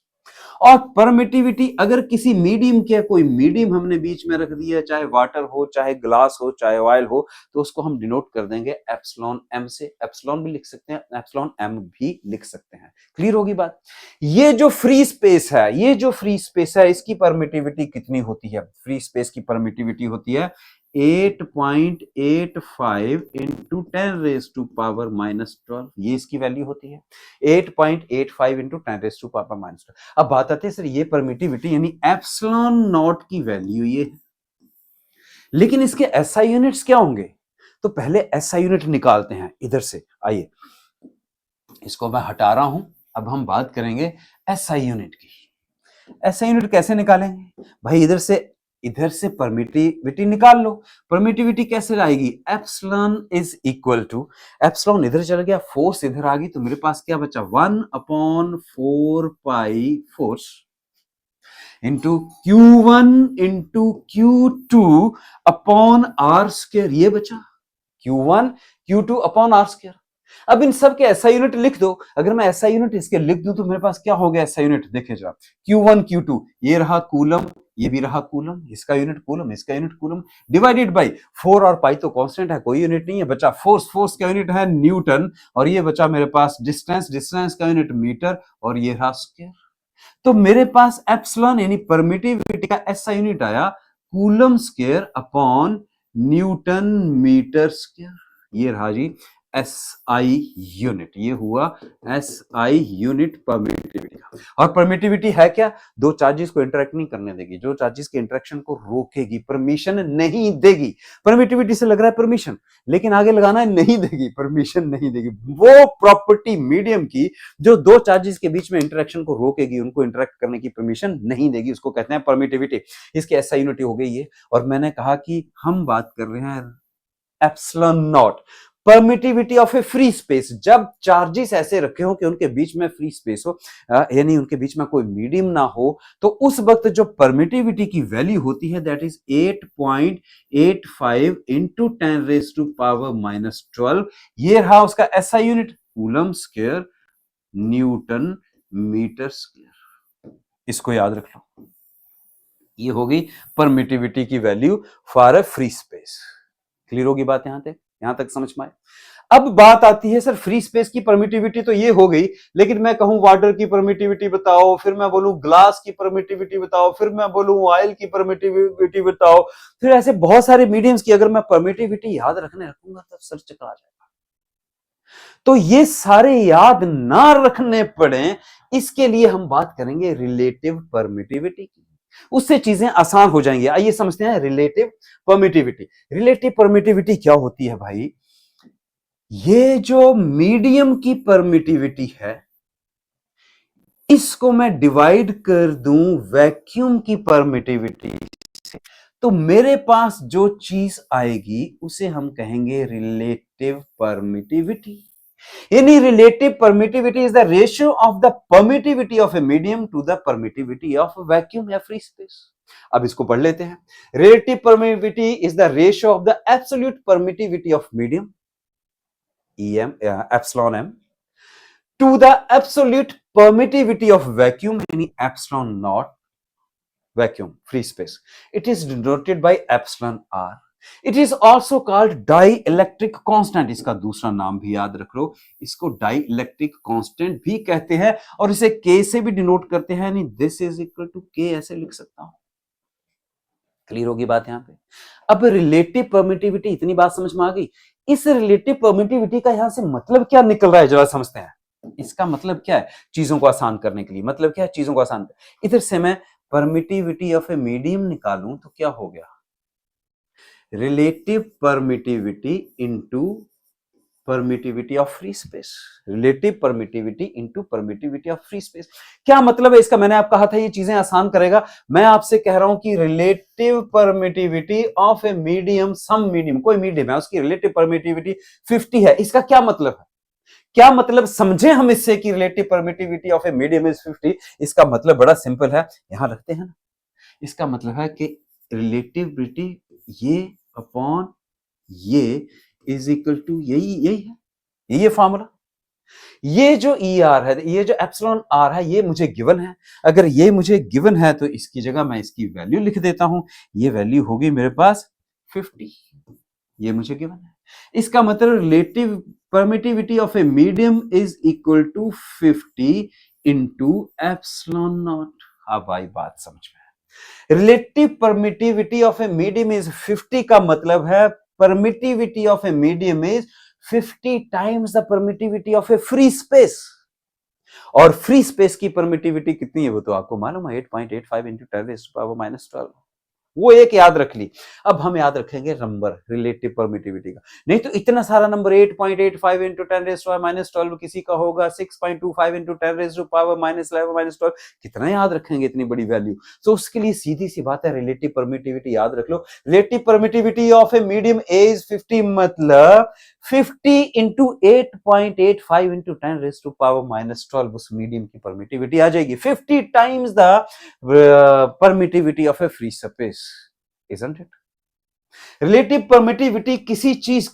और परमिटिविटी अगर किसी मीडियम के, कोई मीडियम हमने बीच में रख दिया, चाहे वाटर हो चाहे ग्लास हो चाहे ऑयल हो, तो उसको हम डिनोट कर देंगे एप्सिलॉन एम से। एप्सिलॉन भी लिख सकते हैं, एप्सिलॉन एम भी लिख सकते हैं। क्लियर होगी बात? ये जो फ्री स्पेस है, ये जो फ्री स्पेस है, इसकी परमिटिविटी कितनी होती है? फ्री स्पेस की परमिटिविटी होती है 8.85 इंटू 10⁻⁻12। ये इसकी वैल्यू होती है 8.85 इंटू 10⁻⁻12। अब बात आती है सर ये परमिटिविटी यानी एप्सिलॉन नॉट की वैल्यू ये है, लेकिन इसके एसआई यूनिट्स क्या होंगे? तो पहले एसआई यूनिट निकालते हैं इधर से। आइए इसको मैं हटा रहा हूं, अब हम बात करेंगे एसआई यूनिट की। एसआई यूनिट कैसे निकालेंगे भाई? इधर से परमिटिविटी निकाल लो। परमिटिविटी कैसे आएगी? Epsilon is equal to, epsilon इधर चला गया, फोर्स इधर आ गई, तो मेरे पास क्या बचा? 1/4 pi force into Q1 into Q2 upon R square. ये बचा Q1 Q2 upon R square. अब इन सब के एसआई यूनिट लिख दो। अगर मैं एसआई यूनिट इसके लिख दूं तो मेरे पास क्या हो गया एसआई यूनिट? देखे जरा, Q1 Q2 ये रहा कूलम, ये भी रहा कूलम, इसका यूनिट कूलम, इसका यूनिट कूलम, डिवाइडेड बाय 4 और पाई तो कांस्टेंट है, कोई यूनिट नहीं है, बचा फोर्स, फोर्स का यूनिट है न्यूटन, और ये बचा मेरे पास डिस्टेंस, डिस्टेंस का यूनिट मीटर, और ये रहा स्क्वायर। तो मेरे पास एप्सिलॉन यानी परमिटिविटी का एसआई यूनिट आया coulomb square upon newton metre square. ये रहा जी एसआई यूनिट, ये हुआ एसआई यूनिट परमिटिविटी का। और परमिटिविटी है क्या? दो चार्जेस को इंटरेक्ट नहीं करने देगी, जो चार्जेस के इंटरेक्शन को रोकेगी, परमिशन नहीं देगी। परमिटिविटी से लग रहा है परमिशन, लेकिन आगे लगाना है नहीं देगी, परमिशन नहीं देगी। वो प्रॉपर्टी मीडियम की जो दो चार्जेस के बीच में इंटरेक्शन को रोकेगी, उनको इंटरेक्ट करने की परमिशन नहीं देगी, उसको कहते हैं परमिटिविटी। इसकी एसआई यूनिट हो गई है। और मैंने कहा कि हम बात कर रहे हैं epsilon not, permittivity of a free space. जब चार्जेस ऐसे रखे हो कि उनके बीच में फ्री स्पेस हो, यानी उनके बीच में कोई मीडियम ना हो, तो उस वक्त जो परमिटिविटी की वैल्यू होती है दैट इज 8.85 इंटू 10⁻⁻12। ये रहा उसका SI unit coulomb square newton metre square. इसको याद रख लो, ये होगी परमिटिविटी की value for a free space. Clear होगी बात? यहां तक समझ में आए? अब बात आती है सर फ्री स्पेस की परमिटिविटी तो ये हो गई, लेकिन मैं कहूं वाटर की परमिटिविटी बताओ, फिर मैं बोलूं ग्लास की परमिटिविटी बताओ, फिर मैं बोलूं ऑयल की परमिटिविटी बताओ, फिर ऐसे बहुत सारे मीडियम्स की अगर मैं परमिटिविटी याद रखने रखूंगा तब सर चकरा जाएगा। तो ये सारे याद ना रखने पड़े, इसके लिए हम बात करेंगे रिलेटिव परमिटिविटी की, उससे चीजें आसान हो जाएंगी। आइए समझते हैं रिलेटिव परमिटिविटी। रिलेटिव परमिटिविटी क्या होती है भाई? ये जो मीडियम की परमिटिविटी है, इसको मैं डिवाइड कर दूं वैक्यूम की परमिटिविटी से, तो मेरे पास जो चीज आएगी उसे हम कहेंगे रिलेटिव परमिटिविटी। यानी relative permittivity is the ratio of the permittivity of a medium to the permittivity of vacuum या फ्री स्पेस। अब इसको पढ़ लेते हैं। Relative permittivity is the ratio of the absolute permittivity of medium EM epsilon m to the absolute permittivity of vacuum यानी epsilon nought vacuum free space. It is denoted by epsilon r। It is also called dielectric constant. इसका दूसरा नाम भी याद रख लो, इसको die electric constant भी कहते हैं, और इसे K से भी डिनोट करते हैं, यानी this is equal to K ऐसे लिख सकता हूं। क्लियर होगी बात यहां पे? अब रिलेटिव परमिटिविटी, इतनी बात समझ में आ गई। इस रिलेटिव परमिटिविटी का यहां से मतलब क्या निकल रहा है, जरा समझते हैं। इसका मतलब क्या है चीजों को आसान करने के लिए? मतलब क्या है चीजों को आसान? इधर से मैं परमिटिविटी ऑफ ए मीडियम निकालूं तो क्या हो गया? Relative permittivity into permittivity of free space. Relative permittivity into permittivity of free space. क्या मतलब है इसका? मैंने आपको कहा था ये चीजें आसान करेगा। मैं आपसे कह रहा हूं कि relative permittivity of a medium, some medium, कोई मीडियम है, उसकी रिलेटिव परमिटिविटी 50 है। इसका क्या मतलब है? क्या मतलब समझे हम इससे कि relative permittivity of a medium is 50? इसका मतलब बड़ा सिंपल है, यहां रखते हैं ना। इसका मतलब है कि रिलेटिविटी ये अपॉन ये इज इक्वल टू यही है, ये फॉर्मूला। ये जो ER है, ये जो एप्सिलॉन R है, ये मुझे गिवन है। अगर ये मुझे गिवन है तो इसकी जगह मैं इसकी वैल्यू लिख देता हूं। ये वैल्यू होगी मेरे पास 50, ये मुझे गिवन है। इसका मतलब relative permittivity of a medium is equal to 50 into epsilon naught. अब आई बात समझ में। Relative permittivity of a medium is 50 का मतलब है permittivity of a medium is 50 times the permittivity of a free space. और फ्री स्पेस की परमिटिविटी कितनी है वो तो आपको मालूम है, 8.85 इंटू 10⁻⁻12। वो एक याद रख ली। अब हम याद रखेंगे नंबर रिलेटिव परमिटिविटी का। नहीं तो इतना सारा नंबर 8.85 इंटू 10⁻⁻12 किसी का होगा 6.25 इंटू 10⁻⁻11-12, कितना याद रखेंगे इतनी बड़ी वैल्यू? तो उसके लिए सीधी सी बात है रिलेटिव परमिटिविटी याद रख लो। Relative permittivity of a medium is 50, मतलब 50 इंटू 8.85 इंटू 10⁻⁻12 उस मीडियम की परमिटिविटी आ जाएगी। 50 times the permittivity of a free space, isn't it? Relative permittivity किसी चीज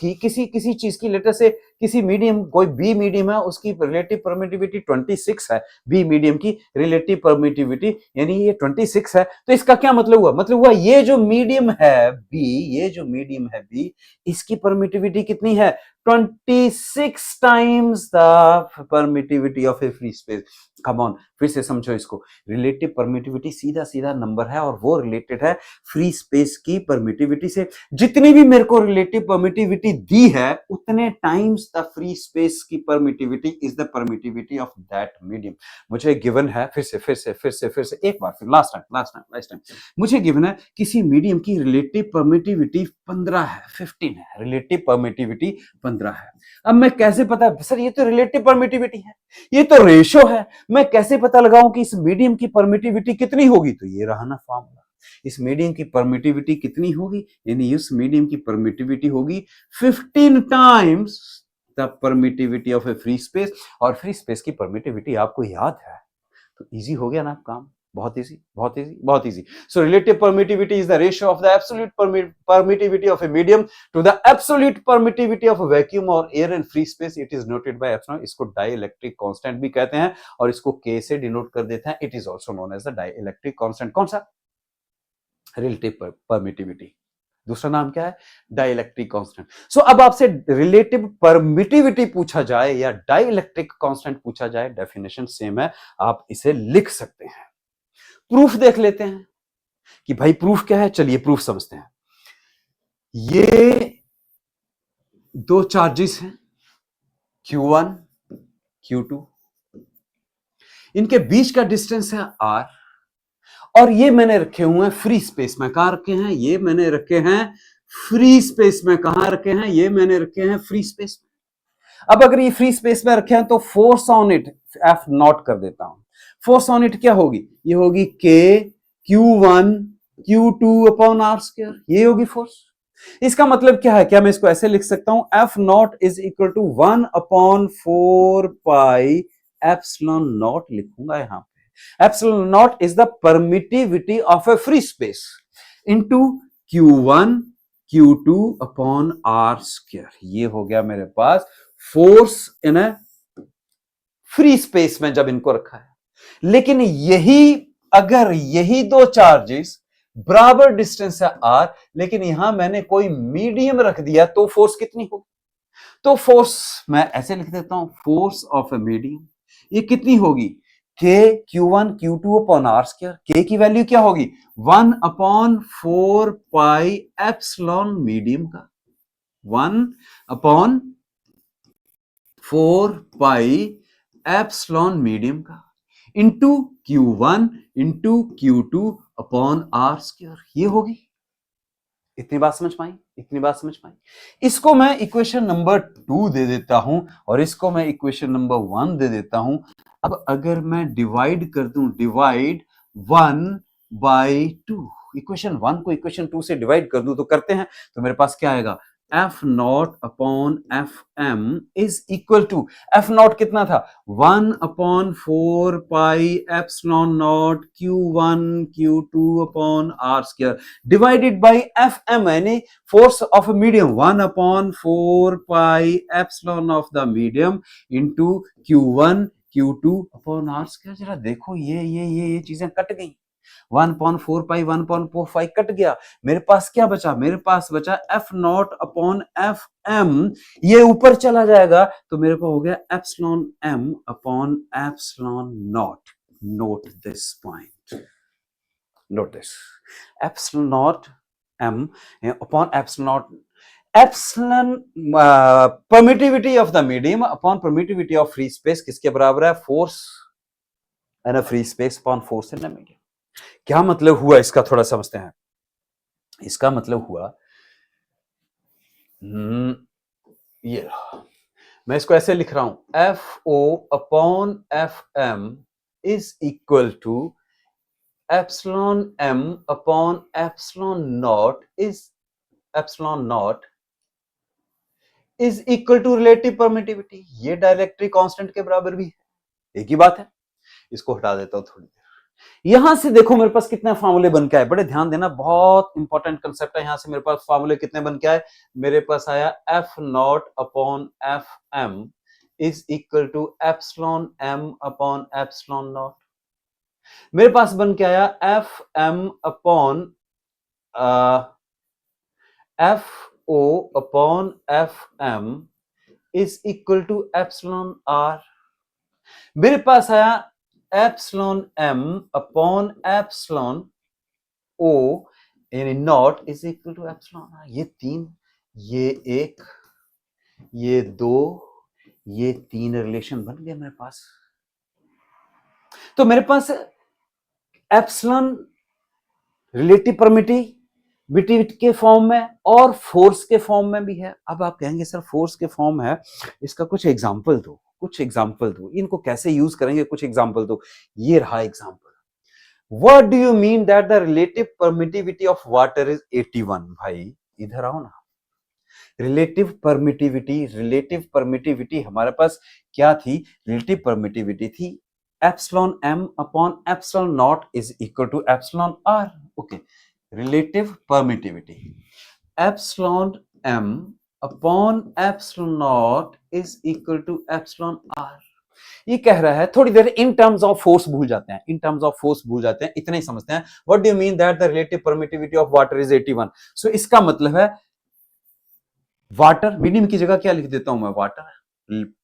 की लेटर से किसी मीडियम, कोई बी मीडियम है, उसकी रिलेटिव परमिटिविटी 26 है, बी मीडियम की रिलेटिव परमिटिविटी यानी ये 26 है। तो इसका क्या मतलब हुआ? मतलब हुआ ये जो मीडियम है बी, ये जो मीडियम है बी, इसकी परमिटिविटी कितनी है? 26 times the permittivity of a free space. Come on, फिर से समझो इसको। रिलेटिव परमिटिविटी सीधा सीधा नंबर है और वो रिलेटेड है फ्री स्पेस की परमिटिविटी से। जितनी भी मेरे को रिलेटिव परमिटिविटी दी है उतने टाइम्स द फ्री स्पेस की permittivity is the permittivity of that medium. मुझे गिवन है, फिर से एक बार, फिर लास्ट टाइम मुझे गिवन है किसी मीडियम की रिलेटिव परमिटिविटी 15 है, 15 है, रिलेटिव परमिटिविटी 15 है। अब मैं कैसे पता, सर ये तो रिलेटिव परमिटिविटी है, ये तो रेशो है, मैं कैसे पता लगाऊं कि इस मीडियम की परमिटिविटी कितनी होगी? तो ये रहा ना फॉर्मूला। इस मीडियम की परमिटिविटी कितनी होगी? यानी इस मीडियम की परमिटिविटी होगी 15 times the permittivity of a free space. और फ्री स्पेस की परमिटिविटी आपको याद है, तो इजी हो गया ना काम, बहुत easy. So relative permittivity is the ratio of the absolute permittivity of a medium to the absolute permittivity of a vacuum or air and free space. It is noted by epsilon. इसको dielectric constant भी कहते हैं और इसको K से denote कर देते हैं. It is also known as the dielectric constant. कौन सा? Relative permittivity. दूसरा नाम क्या है? Dielectric constant. सो अब आपसे रिलेटिव परमिटिविटी पूछा जाए या डाइलेक्ट्रिक कांस्टेंट पूछा जाए, डेफिनेशन सेम है, आप इसे लिख सकते हैं. प्रूफ देख लेते हैं कि भाई प्रूफ क्या है. चलिए प्रूफ समझते हैं. ये दो चार्जेस हैं Q1 Q2, इनके बीच का डिस्टेंस है R और ये मैंने रखे हुए हैं फ्री स्पेस में. कहां रखे हैं? ये मैंने रखे हैं फ्री स्पेस में. कहां रखे हैं? ये मैंने रखे हैं फ्री स्पेस में. अब अगर ये फ्री स्पेस में रखे हैं तो force on it F not कर देता हूं. फोर्स ऑन इट क्या होगी? ये होगी K Q1 Q2 upon R square. ये होगी फोर्स. इसका मतलब क्या है? क्या मैं इसको ऐसे लिख सकता हूं? F naught is equal to 1 upon 4 pi epsilon naught लिखूंगा यहां पे. Epsilon naught is the permittivity of a free space into Q1 Q2 upon R square. ये हो गया मेरे पास force in a free space में जब इनको रखा है. लेकिन अगर यही दो चार्जेस बराबर डिस्टेंस है R, लेकिन यहां मैंने कोई मीडियम रख दिया तो फोर्स कितनी होगी? तो फोर्स मैं ऐसे लिख देता हूं, फोर्स ऑफ ए मीडियम ये कितनी होगी? K Q1 Q2 upon R square. K की वैल्यू क्या होगी? 1 अपॉन 4 पाई एप्सिलॉन मीडियम का, 1 अपॉन 4 पाई एप्सिलॉन मीडियम का into Q1 into Q2 upon R square. ये होगी. इतनी बात समझ पाई? इसको मैं इक्वेशन नंबर 2 दे देता हूं और इसको मैं इक्वेशन नंबर 1 दे देता हूं. अब अगर मैं डिवाइड कर दूं, डिवाइड 1 बाई 2, इक्वेशन 1 को इक्वेशन 2 से डिवाइड कर दूं तो करते हैं, तो मेरे पास क्या आएगा? F naught upon FM is equal to, F naught कितना था? 1 upon 4 pi epsilon naught Q1 Q2 upon R square divided by FM यानी force of medium 1 upon 4 pi epsilon of the medium into Q1 Q2 upon R square. जरा देखो ये चीजें cut गई. 1/4 पाई 1/4 pi cut गया. मेरे पास क्या बचा? मेरे पास बचा F नॉट अपॉन FM. ये ऊपर चला जाएगा तो मेरे को हो गया epsilon M upon epsilon not. Note this point, note this. Epsilon not M upon epsilon not. Epsilon permittivity of the medium upon permittivity of free space किसके बराबर है? Force in a free space upon force in a medium. क्या मतलब हुआ इसका? थोड़ा समझते हैं. इसका मतलब हुआ ये, मैं इसको ऐसे लिख रहा हूं, FO upon FM is equal to epsilon M upon epsilon naught is equal to relative permittivity. ये डाइलेक्ट्रिक कांस्टेंट के बराबर भी है. एक ही बात है. इसको हटा देता हूं थोड़ी देर. यहां से देखो मेरे पास कितने फार्मूले बन के आए, बड़े ध्यान देना, बहुत इंपॉर्टेंट कंसेप्ट है। यहां से मेरे पास फार्मूले कितने बन के आए, मेरे पास आया F naught upon F M is equal to epsilon M upon epsilon naught. मेरे पास बन के आया F M upon F O upon F M is equal to epsilon R. मेरे पास आया epsilon M upon epsilon O यानी naught is equal to epsilon R. ये तीन, ये एक, ये दो, ये तीन रिलेशन बन गए मेरे पास। तो मेरे पास एप्सिलॉन रिलेटिव परमिटिविटी के फॉर्म में और फोर्स के फॉर्म में भी है। अब आप कहेंगे सर फोर्स के फॉर्म है, इसका कुछ एग्जांपल दो, कुछ एग्जांपल दो, इनको कैसे यूज करेंगे, कुछ एग्जांपल दो। ये रहा example. What do you mean that the relative permittivity of water is 81? भाई इधर आओ ना। रिलेटिव परमिटिविटी हमारे पास क्या थी, रिलेटिव परमिटिविटी थी epsilon M upon epsilon naught is equal to epsilon R. Okay, relative permittivity epsilon M upon epsilon naught is equal to epsilon R. ये कह रहा है, थोड़ी देर इन टर्म्स ऑफ फोर्स भूल जाते हैं, इन टर्म्स ऑफ फोर्स भूल जाते हैं, इतना ही समझते हैं। What do you mean that the relative permittivity of water is 81? सो इसका मतलब है वाटर, मीडियम की जगह क्या लिख देता हूं मैं, water,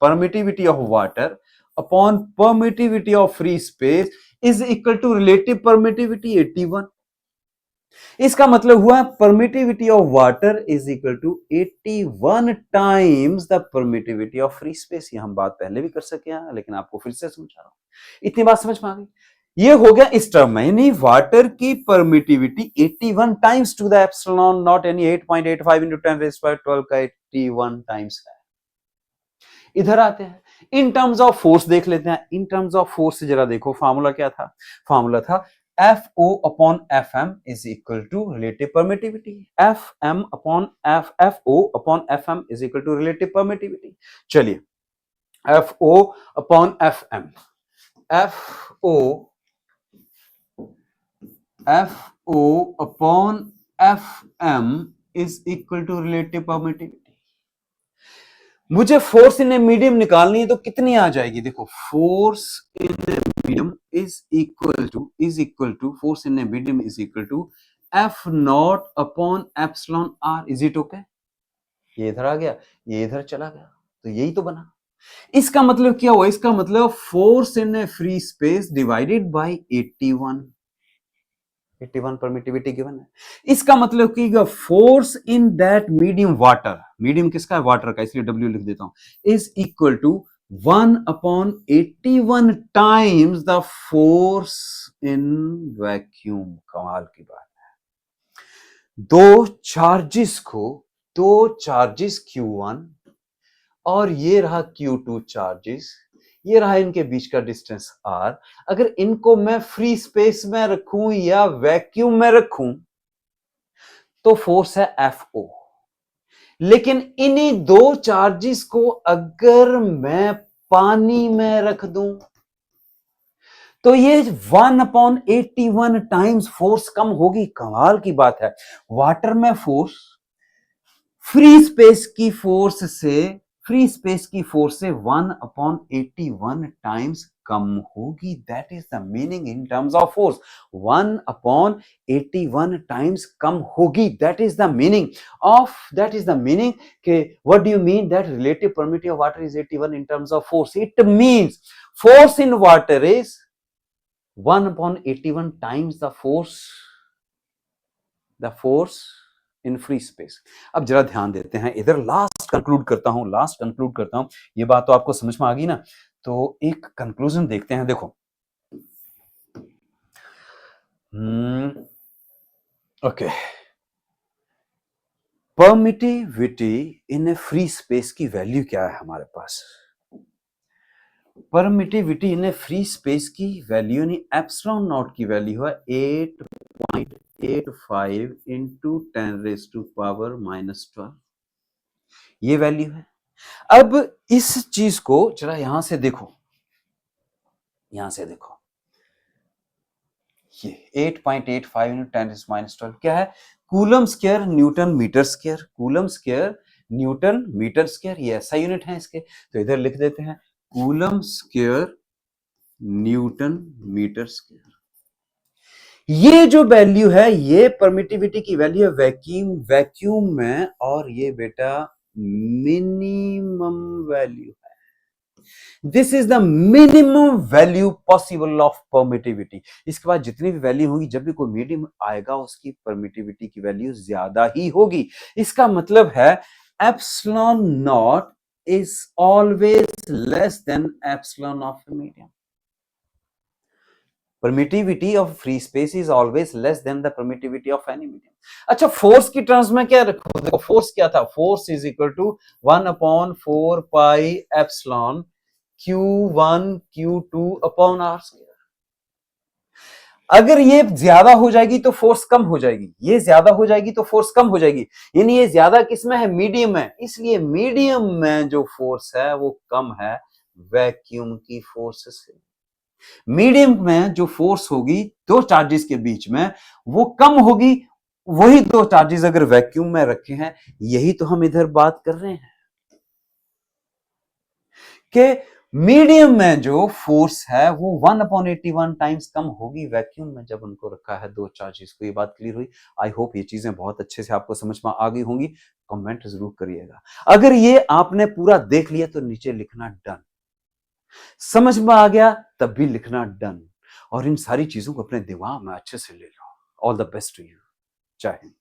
permittivity of water upon permittivity of free space is equal to relative permittivity 81। इसका मतलब हुआ permittivity of water is equal to 81 times the permittivity of free space. ये हम बात पहले भी कर सके हैं, लेकिन आपको फिर से समझा रहा हूं। इतनी बात समझ में आ गई? ये हो गया इस टर्म में, यानी वाटर की permittivity 81 times to the epsilon naught, यानी 8.85 into 10 raised by 12 का 81 टाइम्स है। इधर आते हैं, इन टर्म्स ऑफ फोर्स देख लेते हैं। इन टर्म्स ऑफ फोर्स से जरा देखो, फार्मूला क्या था, फार्मूला था F O upon F M is equal to relative permittivity. F M upon F O upon F M is equal to relative permittivity. चलिए, F O upon F M, F O upon F M is equal to relative permittivity. मुझे force in a medium निकालनी है, तो कितनी आ जाएगी, देखो force in a medium is equal to force in a medium is equal to F naught upon epsilon R. Is it okay? ये इधर आ गया, ये इधर चला गया, तो यही तो बना। इसका मतलब क्या हुआ, इसका मतलब force in a free space divided by 81 permittivity given है। इसका मतलब कि force in that medium, water, medium किसका है, वाटर का, इसलिए W लिख देता हूं, is equal to 1 upon 81 times the force in vacuum. कमाल की बात है। दो चार्जेस Q1 और ये रहा Q2 चार्जेस, ये रहा इनके बीच का डिस्टेंस R। अगर इनको मैं फ्री स्पेस में रखूं या वैक्यूम में रखूं तो फोर्स है FO। लेकिन इन्हीं दो चार्जेस को अगर मैं पानी में रख दूं तो ये 1/81 टाइम्स फोर्स कम होगी। कमाल की बात है, वाटर में फोर्स फ्री स्पेस की फोर्स से 1/81 टाइम्स कम होगी। That is the meaning in terms of force, 1/81 times कम होगी। दैट इज द मीनिंग के what do you mean that relative permittivity of water is 81 in terms of force? It means force in water is 1/81 times the force in free space। अब जरा ध्यान देते हैं इधर, last conclude करता हूं। ये बात तो आपको समझ में आ गई ना, तो एक कंक्लूजन देखते हैं। देखो, okay, permittivity in a free space की वैल्यू क्या है हमारे पास? Permittivity in a free space की वैल्यू यानी एप्सिलॉन नॉट की वैल्यू है 8.85 into 10 raised to power -12। ये वैल्यू है। अब इस चीज को जरा यहां से देखो, ये 8.85 × 10⁻12 क्या है? Coulomb square newton metre square, coulomb square newton metre square, ये ऐसा यूनिट है इसके। तो इधर लिख देते हैं coulomb square newton metre square. ये जो वैल्यू है ये परमिटिविटी की वैल्यू है वैक्यूम में, और ये बेटा मिनिमम वैल्यू है। This is the minimum value possible of permittivity. इसके बाद जितनी भी वैल्यू होगी, जब भी कोई मीडियम आएगा उसकी परमिटिविटी की वैल्यू ज्यादा ही होगी। इसका मतलब है epsilon naught is always less than epsilon of medium. permittivity of free space is always less than the permittivity of any medium. अच्छा, फोर्स की टर्म्स में क्या रखो? देखो फोर्स क्या था? Force is equal to 1/4 pi epsilon Q1 Q2 upon R square. अगर ये ज्यादा हो जाएगी तो फोर्स कम हो जाएगी, ये ज्यादा हो जाएगी तो फोर्स कम हो जाएगी, यानी ये ज्यादा किसमें है? मीडियम में। इसलिए मीडियम में जो फोर्स है वो कम है वैक्यूम की फोर्स से। मीडियम में जो फोर्स होगी दो चार्जेस के बीच में वो कम होगी, वही दो चार्जेस अगर वैक्यूम में रखे हैं, यही तो हम इधर बात कर रहे हैं कि मीडियम में जो फोर्स है वो 1/81 टाइम्स कम होगी वैक्यूम में जब उनको रखा है दो चार्जेस को। ये बात क्लियर हुई? आई होप ये चीजें बहुत अच्छे से आपको समझ में आ गई होंगी। कमेंट जरूर करिएगा। अगर ये आपने पूरा देख लिया तो नीचे लिखना डन। समझ में आ गया तब भी लिखना डन, और इन सारी चीजों को अपने दिमाग में अच्छे से ले लो। All the best to you. जय हिंद।